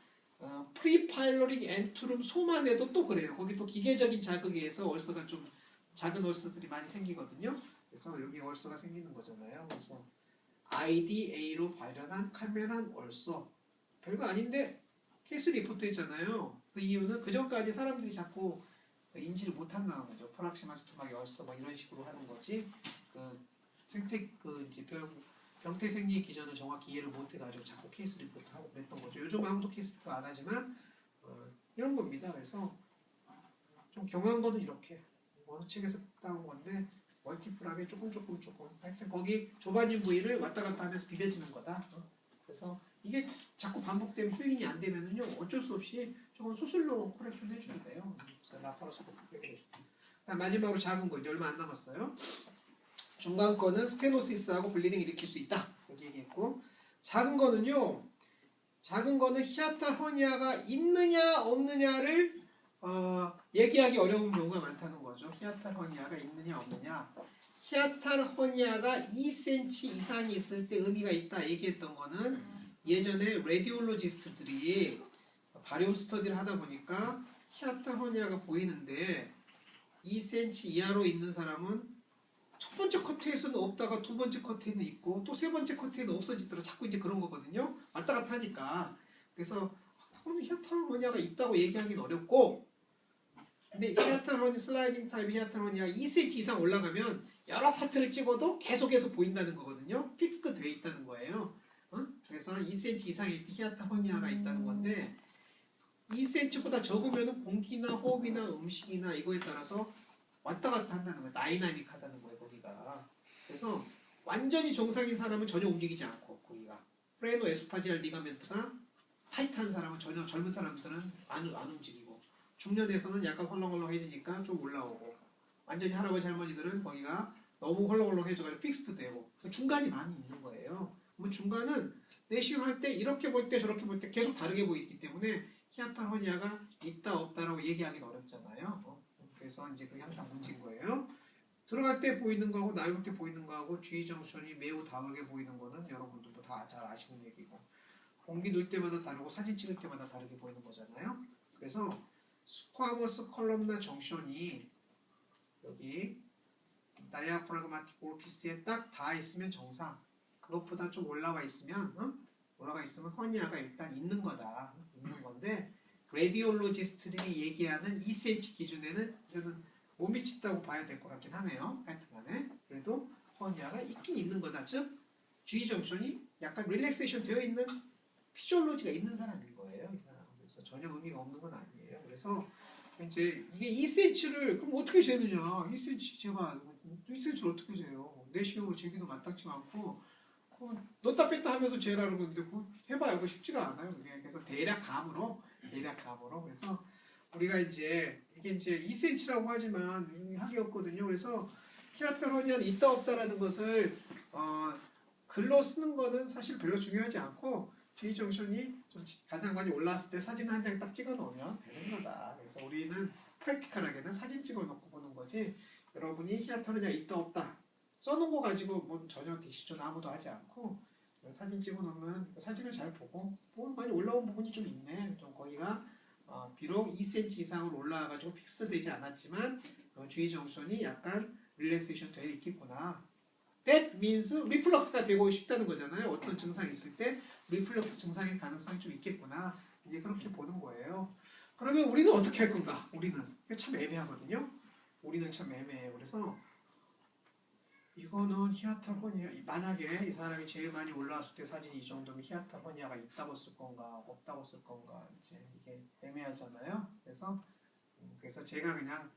프리파일로릭 엔투룸 소만에도 또 그래요. 거기 또 기계적인 자극에 의해서 얼서가 좀 작은 얼서들이 많이 생기거든요. 그래서 여기 얼서가 생기는 거잖아요. 그래서 IDA로 발현한 카메란 얼서 별거 아닌데 케이스 리포트 했잖아요. 그 이유는 그 전까지 사람들이 자꾸 인지를 못한다는 거죠. 프락시마 스토막의 얼서 뭐 이런 식으로 하는 거지. 이제 병태 생리 기전을 정확히 이해를 못해가지고 자꾸 케이스 리포트 하고 그랬던 거죠. 요즘 아무도 케이스 리포트 안 하지만 이런 겁니다. 그래서 좀 경한 거는 이렇게 어느 책에서 따온 건데 멀티플하게 조금 하여튼 거기 좁아진 부위를 왔다 갔다 하면서 비벼지는 거다. 그래서 이게 자꾸 반복되면 힐링이 안 되면은요 어쩔 수 없이 조금 수술로 코렉션 해줘야 돼요. 라파로스코피. 마지막으로 작은 거 이제 얼마 안 남았어요. 중간 거는 스테노시스하고 블리딩 일으킬 수 있다. 여기 얘기했고 작은 거는 히아타 허니아가 있느냐 없느냐를 얘기하기 어려운 경우가 많다는 거죠. 히아탈 허니아가 있느냐 없느냐. 히아탈 허니아가 2cm 이상이 있을 때 의미가 있다 얘기했던 거는 예전에 레디올로지스트들이 바리움 스터디를 하다 보니까 히아탈 허니아가 보이는데 2cm 이하로 있는 사람은 첫 번째 커트에서는 없다가 두 번째 커트에는 있고 또 세 번째 커트에는 없어지더라. 자꾸 이제 그런 거거든요. 왔다 갔다 하니까. 그래서 히아탈 허니아가 있다고 얘기하기는 어렵고 근데 히아타로니 슬라이딩 타입 히아타로니아 2cm 이상 올라가면 여러 파트를 찍어도 계속 보인다는 거거든요. 픽스드 돼 있다는 거예요. 그래서 2cm 이상의 히아타로니아가 있다는 건데 2cm보다 적으면 공기나 호흡이나 음식이나 이거에 따라서 왔다 갔다 한다는 거예요. 다이나믹하다는 거예요. 거기가. 그래서 완전히 정상인 사람은 전혀 움직이지 않고 거기가 프레노 에스파지알 리가멘트가 타이트한 사람은 전혀 젊은 사람들은 안 움직이고 중년에서는 약간 헐렁헐렁해지니까 좀 올라오고 완전히 할아버지 할머니들은 거기가 너무 헐렁헐렁해져가지고 픽스드 되고 중간이 많이 있는 거예요. 그러면 중간은 내시경 할 때 이렇게 볼 때 저렇게 볼 때 계속 다르게 보이기 때문에 히아타로니아가 있다 없다라고 얘기하기는 어렵잖아요. 그래서 이제 그게 항상 문제인 거예요. 들어갈 때 보이는 거하고 나올 때 보이는 거하고 G 정션이 매우 다르게 보이는 거는 여러분들도 다 잘 아시는 얘기고 공기 넣을 때마다 다르고 사진 찍을 때마다 다르게 보이는 거잖아요. 그래서 스쿼머스 컬럼나 정션이 여기 다이아프라그마틱 오피스에 딱 닿아 있으면 정상. 그것보다 좀 올라가 있으면 허니아가 일단 있는 거다. 있는 건데 레디올로지스트들이 얘기하는 2cm 기준에는 이거는 못 미친다고 봐야 될 것 같긴 하네요. 하여튼간에 그래도 허니아가 있긴 있는 거다. 즉 G 정션이 약간 릴렉세이션 되어 있는 피지올로지가 있는 사람인 거예요. 이 사람. 그래서 전혀 의미가 없는 건 아니에요. 그래서 이제 이게 2cm를 그럼 어떻게 재느냐? 2cm 제가 2cm를 어떻게 재요? 내시경으로 재기도 마땅치 않고 넣다 뺐다 하면서 재라는 건데 해봐요. 그거 쉽지가 않아요. 그게. 그래서 대략감으로 그래서 우리가 이제 이게 이제 2cm라고 하지만 학이 없거든요. 그래서 히아타로니아는 있다 없다라는 것을 글로 쓰는 거는 사실 별로 중요하지 않고 G 정션이 좀 가장 많이 올라왔을 때 사진 한 장 딱 찍어 놓으면 되는 거다. 그래서 우리는 프랙티컬하게는 사진 찍어 놓고 보는 거지. 여러분이 히아타로니아 있다 없다 써놓은 거 가지고 뭐 전혀 디시전 아무도 하지 않고 사진 찍어 놓으면 사진을 잘 보고 많이 올라온 부분이 좀 있네. 좀 거기가 비록 2cm 이상으로 올라와가지고 픽스되지 않았지만 G 정션이 약간 릴렉세이션 되어 있겠구나. That means 리플럭스가 되고 싶다는 거잖아요. 어떤 증상이 있을 때 리플럭스 증상일 가능성이 좀 있겠구나. 이제 그렇게 보는 거예요. 그러면 우리는 어떻게 할 건가? 우리는 참 애매하거든요. 우리는 참 애매해요. 그래서 이거는 히아타로니아 만약에 이 사람이 제일 많이 올라왔을 때 사진이 이 정도면 히아타로니아가 있다고 쓸 건가 없다고 쓸 건가 이제 이게 애매하잖아요. 그래서 제가 그냥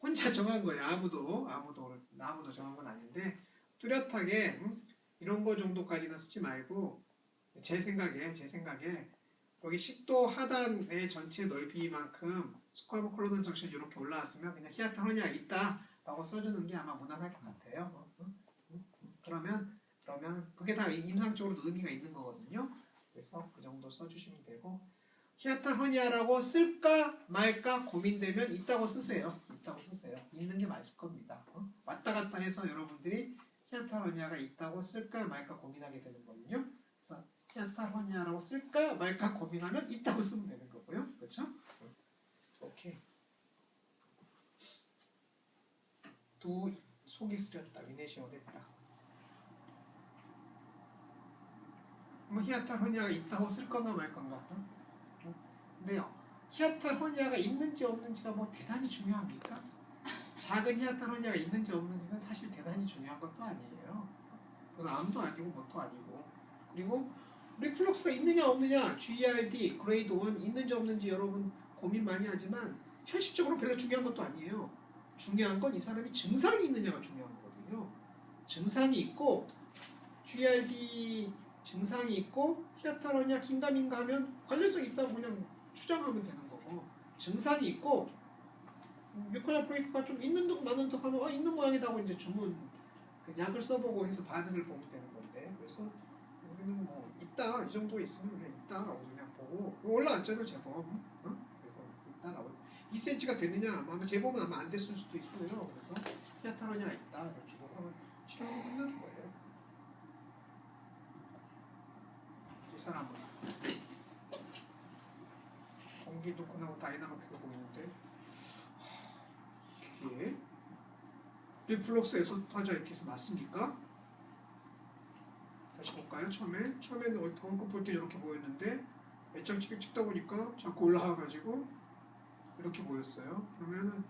혼자 정한 거예요. 아무도 정한 건 아닌데 뚜렷하게 이런 거 정도까지는 쓰지 말고 제 생각에 여기 10도 하단의 전체 넓이만큼 스쿼머 콜로넌 정션 이렇게 올라왔으면 그냥 히아타로니아 있다라고 써주는 게 아마 무난할 것 같아요. 그러면 그게 다 임상적으로도 의미가 있는 거거든요. 그래서 그 정도 써주시면 되고 히아타로니아라고 쓸까 말까 고민되면 있다고 쓰세요. 있는 게 맞을 겁니다. 왔다 갔다 해서 여러분들이 히아타로니아가 있다고 쓸까 말까 고민하게 되는 거거든요. 그래서 히아타로니아라고 쓸까 말까 고민하면 있다고 쓰면 되는 거고요. 그렇죠? 오케이. 또 속이 쓰렸다. 위내시오 됐다. 뭐 히아타로니아가 있다고 쓸 건가 말 건가? 근데요. 히아타로니아가 있는지 없는지가 뭐 대단히 중요합니까? 작은 히아타로니아가 있는지 없는지는 사실 대단히 중요한 것도 아니에요. 그건 암도 아니고 뭣도 아니고. 그리고 리플럭스가 있느냐 없느냐 GERD 그레이드 1 있는지 없는지 여러분 고민 많이 하지만 현실적으로 별로 중요한 것도 아니에요. 중요한 건 이 사람이 증상이 있느냐가 중요한 거거든요. 증상이 있고 GERD 증상이 있고 히아타로니아 긴가민가 하면 관련성이 있다고 그냥 추정하면 되는 거고 증상이 있고 뮤코나 브레이크가 좀 있는 듯 많은 듯 하면 있는 모양이라고 이제 주문 그 약을 써보고 해서 반응을 보면 되는 건데 그래서 여기는 뭐 있다 이 정도 있으면 그냥 있다라고 그냥 보고 올라왔잖아요 제법 그래서 있다라고 2cm가 됐느냐 아마 제법은 아마 안 됐을 수도 있어요. 그래서 히아타로니아가 있다 주고 하면 치료하고 끝나는 거예요. 이 사람은 공기 놓고 나고 다이나믹하게 보이는데 이게 리플럭스 에소파자이티스 맞습니까? 다시 볼까요? 처음에는 언급 볼 때 이렇게 보였는데 몇장 찍다 보니까 자꾸 올라와가지고 이렇게 보였어요. 그러면은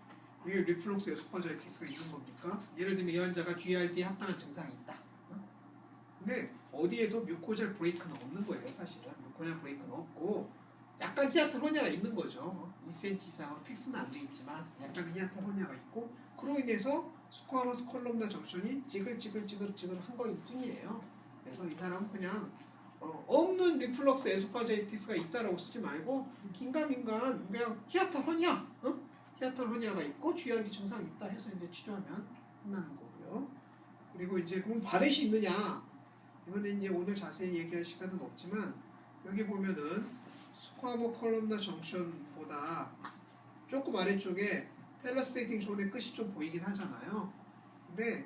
위에 리플록스 에소파자이티스가 있는 겁니까? 예를 들면 이 환자가 GERD에 합당한 증상이 있다. 근데 어디에도 뮤코잘 브레이크는 없는 거예요. 사실은 뮤코잘 브레이크는 없고 약간 히아탈 허니아가 있는 거죠. 2cm 이상으로 픽스는 안 돼 있지만 약간 히아탈 허니아가 있고 그로 인해서 스쿼머스 콜럼나 정션이 찌글찌글 한 거일 뿐이에요. 그래서 이 사람은 그냥 없는 리플럭스 에소파자이티스가 있다라고 쓰지 말고 긴가민가한 그냥 히아탈 허니아, 히아탈 허니아가 있고 GERD 증상이 있다 해서 이제 치료하면 끝나는 거고요. 그리고 이제 그럼 바렛이 있느냐? 이거는 이제 오늘 자세히 얘기할 시간은 없지만 여기 보면은 스쿼머 컬럼나 정션보다 조금 아래쪽에 펠라스테이팅 존의 끝이 좀 보이긴 하잖아요. 근데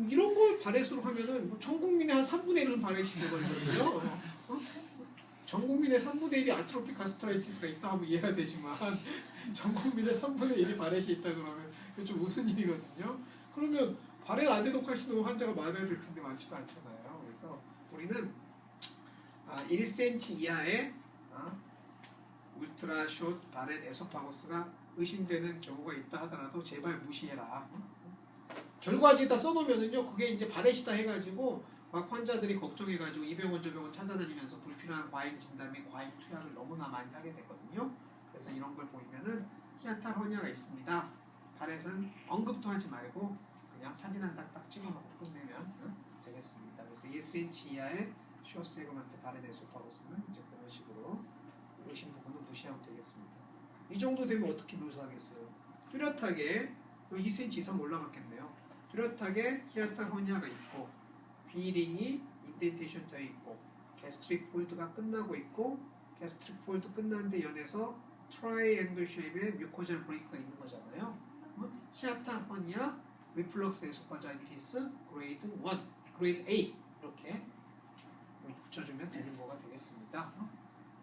이런 걸 바렛으로 하면은 전 국민의 한 3분의 1은 바렛이 돼버리거든요. 전 국민의 3분의 1이 아트로픽 가스트라이티스가 있다 하면 이해가 되지만 전 국민의 3분의 1이 바렛이 있다 그러면 좀 무슨 일이거든요. 그러면 바렛 아데노카시노 환자가 많아야 될 텐데 많지도 않잖아요. 그래서 우리는 1cm 이하의 울트라숏 바렛 에소파고스가 의심되는 경우가 있다 하더라도 제발 무시해라. 결과지에다 써놓으면은요, 그게 이제 바렛이다 해가지고 막 환자들이 걱정해가지고 이 병원 저 병원 찾아다니면서 불필요한 과잉 진단 및 과잉 투약을 너무나 많이 하게 되거든요. 그래서 이런 걸 보이면은 히아탈 허니아가 있습니다. 바렛은 언급도 하지 말고 그냥 사진 한 딱딱 찍어놓고 끝내면 되겠습니다. 그래서 1cm 이하의 쇼세그먼트 바렛 에소파고스는 이제 그런 식으로 의심 부분은 무시하면 되겠습니다. 이 정도 되면 어떻게 묘사하겠어요? 뚜렷하게 2cm 이상 올라갔겠네요. 뚜렷하게 히아탈 허니아가 있고 비링이 인덴테이션 되어 있고 게스트릭 폴드가 끝나고 있고 게스트릭 폴드 끝났는데 연해서 트라이앵글 쉐입의 뮤코잘 브레이크가 있는 거잖아요. 히아탈 허니아, 리플럭스 에소파자이티스 그레이드 1, 그레이드 A 이렇게 붙여주면 되는 거가 되겠습니다.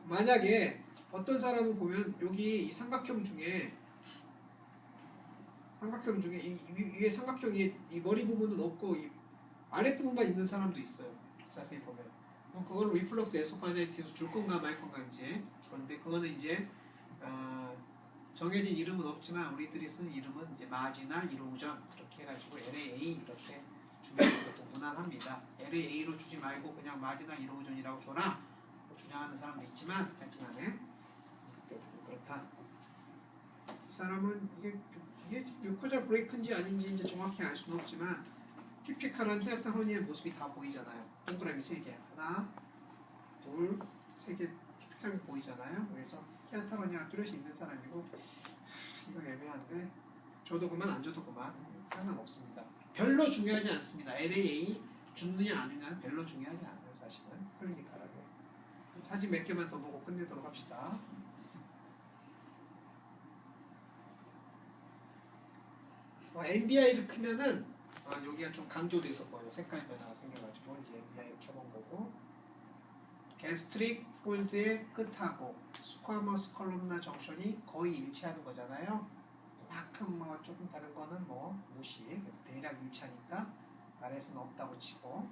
만약에 어떤 사람을 보면 여기 이 삼각형 중에 이 위에 삼각형이 이 머리 부분은 없고 이 아랫 부분만 있는 사람도 있어요. 자세히 보면. 그럼 그걸 리플럭스 에소파자이티스 줄 건가 말 건가 이제. 그런데 그거는 이제 정해진 이름은 없지만 우리들이 쓰는 이름은 이제 마지날 이로우전 이렇게 해가지고 LAA 이렇게 주면 것도 무난합니다. LAA로 주지 말고 그냥 마지날 이로우전이라고 줘라. 주장하는 사람도 있지만 하여튼간에 그렇다. 이 사람은 이게 뮤코잘 브레이크인지 아닌지 이제 정확히 알 수는 없지만 티피컬한 히아탈 허니의 모습이 다 보이잖아요. 동그라미 3개 하나 둘 3개 티피컬하게 보이잖아요. 그래서 히아탈 허니가 뚜렷이 있는 사람이고 이거 애매한데 줘도 그만 안 줘도 그만 상관없습니다. 별로 중요하지 않습니다. LAA 죽느냐 안 죽느냐는 별로 중요하지 않아요. 사실은 클리니컬하게. 사진 몇 개만 더 보고 끝내도록 합시다. NBI를 크면은 여기가 좀 강조돼서 보여요. 색깔 변화가 생겨가지고 이제 NBI를 켜본 거고 게스트릭 폴드의 끝하고 스쿼머스 컬럼나 정션이 거의 일치하는 거잖아요. 그만큼 뭐 조금 다른 거는 뭐 무시. 그래서 대략 일치하니까 아래에서는 없다고 치고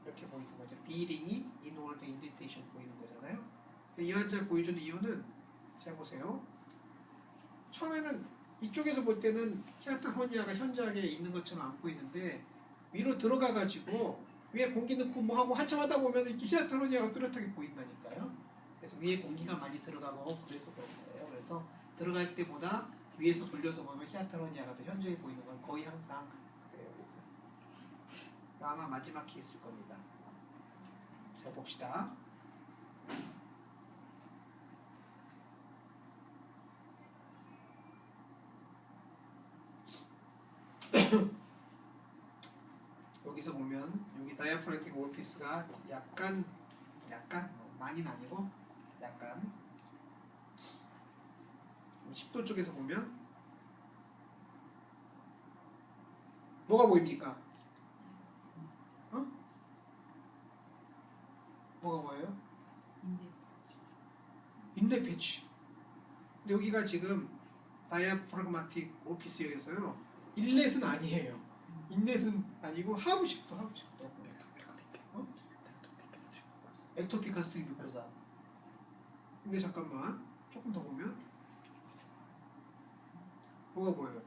이렇게 보이는 거죠. 비링이 인월드 인덴테이션 보이는 거잖아요. 근데 이 환자 보여주는 이유는 잘 보세요. 처음에는 이쪽에서 볼 때는 히아탈 허니아가 현저하게 있는 것처럼 안 보이는데 위로 들어가가지고 위에 공기 넣고 뭐 하고 한참 하다 보면 이렇게 히아탈 허니아가 뚜렷하게 보인다니까요. 그래서 위에 공기가 많이 들어가고 그래서 그런 거예요. 그래서 들어갈 때보다 위에서 돌려서 보면 히아탈 허니아가 더 현저히 보이는 건 거의 항상 그래요. 그래서 아마 마지막 케이스일 겁니다. 자 봅시다. 여기서 보면 여기 다이아프라틱 오피스가 약간 많이는 아니고 약간 10도 쪽에서 보면 뭐가 보입니까? 뭐가 보여요? 인랩 패치. 근데 여기가 지금 다이아프라그마틱 오피스여서요. 인렛은 아니에요. 인렛은 아니고 하부식도. 엑토픽 가스트릭 뮤코사. 근데 잠깐만 조금 더 보면 뭐가 보여요?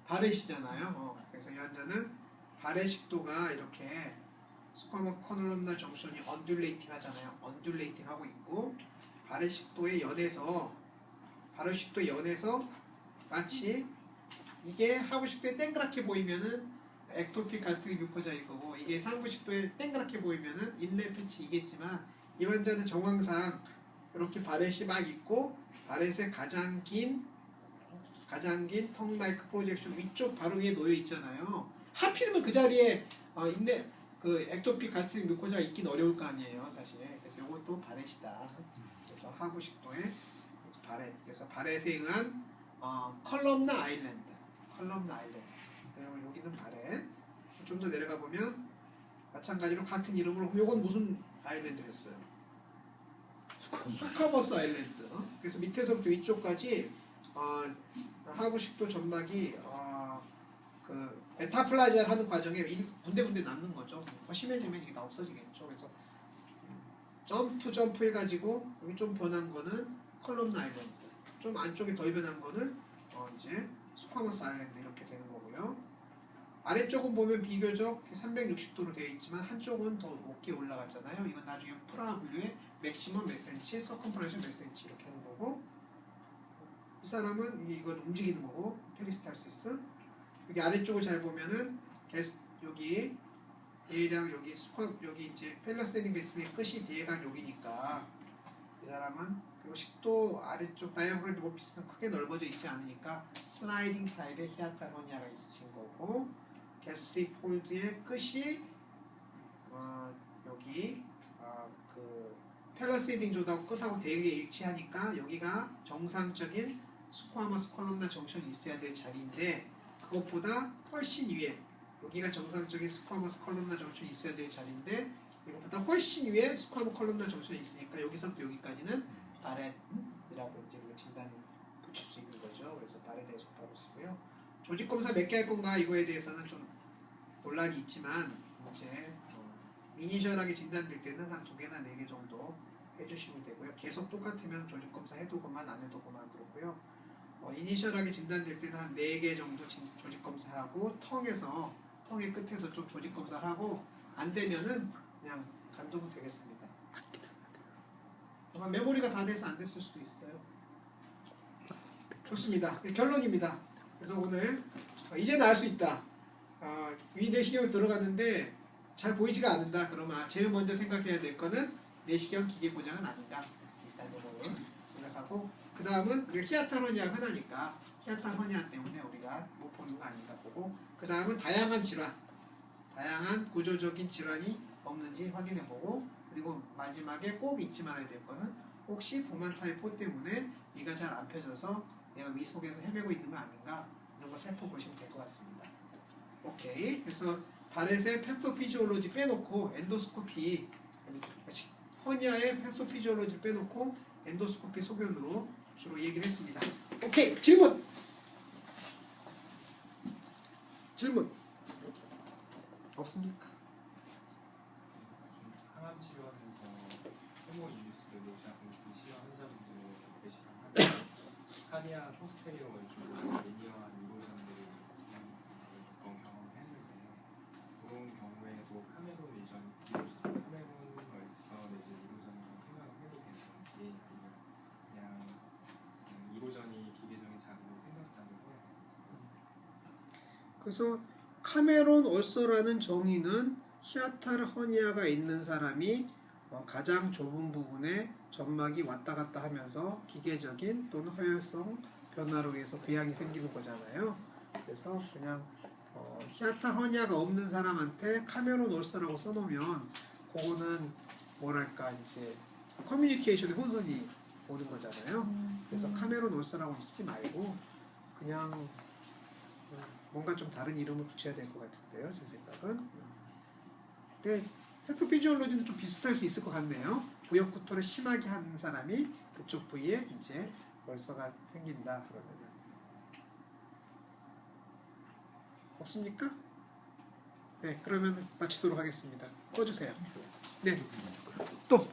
바렛이잖아요. 그래서 이 환자는 바렛 식도가 이렇게 스쿼머 컬럼나 정션이 언듈레이팅 하잖아요. 언듈레이팅 하고 있고 바렛 식도의 연에서 마치 이게 하부식도에 땡그랗게 보이면은 액토픽 가스트릭 뮤코자일 거고 이게 상부식도에 땡그랗게 보이면은 인레 패치이겠지만 이 환자는 정황상 이렇게 바렛이 막 있고 바렛의 가장 긴 턱 라이크 프로젝션 위쪽 바로 위에 놓여 있잖아요. 하필이면 그 자리에 인레 그 액토픽 가스트릭 뮤코자가 있긴 어려울 거 아니에요, 사실. 그래서 이것도 바렛이다. 그래서 하부식도에 그래서 바렛에 의한 컬럼나 아일랜드. 그리고 여기는 바렛. 좀 더 내려가 보면 마찬가지로 같은 이름으로 이건 무슨 아일랜드였어요? 수카버스 아일랜드. 그래서 밑에서부터 위쪽까지 하부식도 점막이 그 메타플라지아를 하는 과정에 군데군데 남는 거죠. 더 심해지면 이게 다 없어지겠죠. 그래서 점프 해가지고 여기 좀 변한 거는 컬럼나 아일랜드. 좀 안쪽에 덜 변한 거는 이제 스쿼머스 아일랜드 이렇게 되는 거고요. 아래쪽은 보면 비교적 360도로 되어 있지만 한쪽은 더 높게 올라갔잖아요. 이건 나중에 프라 분류의 맥시멈 몇 센치, 서컴프레션 몇 센치 이렇게 하는 거고 이 사람은 이건 움직이는 거고 페리스탈시스 여기 아래쪽을 잘 보면은 여기 얘랑 여기 여기 이제 펠러스테닝 베스의 끝이 뒤에가 여기니까 이 사람은 그리고 식도 아래쪽 다이아프레드 오피스는 크게 넓어져 있지 않으니까 슬라이딩 타입의 히아타로니아가 있으신 거고 게스트릭 폴드의 끝이 여기 그 펠러세이딩 조드하고 끝하고 되게 일치하니까 여기가 정상적인 스쿼머스 컬럼나 정션이 있어야 될 자리인데 그것보다 훨씬 위에 여기가 정상적인 스쿼머스 컬럼나 정션이 있어야 될 자리인데 이것보다 훨씬 위에 스쿼머 컬럼나 정션이 있으니까 여기서부터 여기까지는 바렛이라고 이제 우리가 진단을 붙일 수 있는 거죠. 그래서 바렛에 속하고 있고요. 조직 검사 몇 개 할 건가 이거에 대해서는 좀 논란이 있지만 이제 이니셜하게 진단될 때는 한 2개나 4개 정도 해주시면 되고요. 계속 똑같으면 조직 검사 해도 그만 안 해도 그만 그렇고요. 이니셜하게 진단될 때는 한 4개 정도 조직 검사하고 턱의 끝에서 좀 조직 검사를 하고 안 되면은 그냥 간두면 되겠습니다. 아마 메모리가 다 돼서 안 됐을 수도 있어요. 좋습니다. 결론입니다. 그래서 오늘 이제는 알 수 있다. 위 내시경이 들어갔는데 잘 보이지가 않는다. 그러면 제일 먼저 생각해야 될 거는 내시경 기계 고장은 아니다. 일단 이거를 생각하고 그 다음은 우리가 히아타로니아가 흔하니까 히아타로니아 때문에 우리가 못 보는 거 아닌가 보고 그 다음은 다양한 구조적인 질환이 없는지 확인해보고 그리고 마지막에 꼭 잊지 말아야 될 거는 혹시 보만 타입 4 때문에 위가 잘 안 펴져서 내가 위 속에서 헤매고 있는 거 아닌가 이런 거 살펴보시면 될 것 같습니다. 오케이. 그래서 바렛의 패소피지올로지 빼놓고 엔도스코피 허니아의 패소피지올로지 빼놓고 엔도스코피 소견으로 주로 얘기를 했습니다. 오케이. 질문 없습니까? 항암 치료하면서 호모 인듀스드 노션 시험 환자분들 계시면 카디아 포스테리어 원주로 리니어한 유로전들이 몇번 경험했는데 그런 경우에도 카메론 월서 내지 유로전이라고 생각을 해도 괜찮은지 아니면 그냥 유로전이 기계적인 장으로 생각한다고 해요. 그래서 카메론 올서라는 정의는 히아탈 허니아가 있는 사람이 가장 좁은 부분에 점막이 왔다 갔다 하면서 기계적인 또는 허혈성 변화로 인해서 궤양이 생기는 거잖아요. 그래서 그냥 히아탈 허니아가 없는 사람한테 카메론 올서라고 써놓으면 그거는 뭐랄까 이제 커뮤니케이션에 혼선이 오는 거잖아요. 그래서 카메론 올서라고 쓰지 말고 그냥 뭔가 좀 다른 이름을 붙여야 될 것 같은데요, 제 생각은. 근데 패소피지올로지는 좀 비슷할 수 있을 것 같네요. 부역구토를 심하게 한 사람이 그쪽 부위에 이제 월서가 생긴다 그러면은 없습니까? 네, 그러면 마치도록 하겠습니다. 꺼주세요. 네, 또.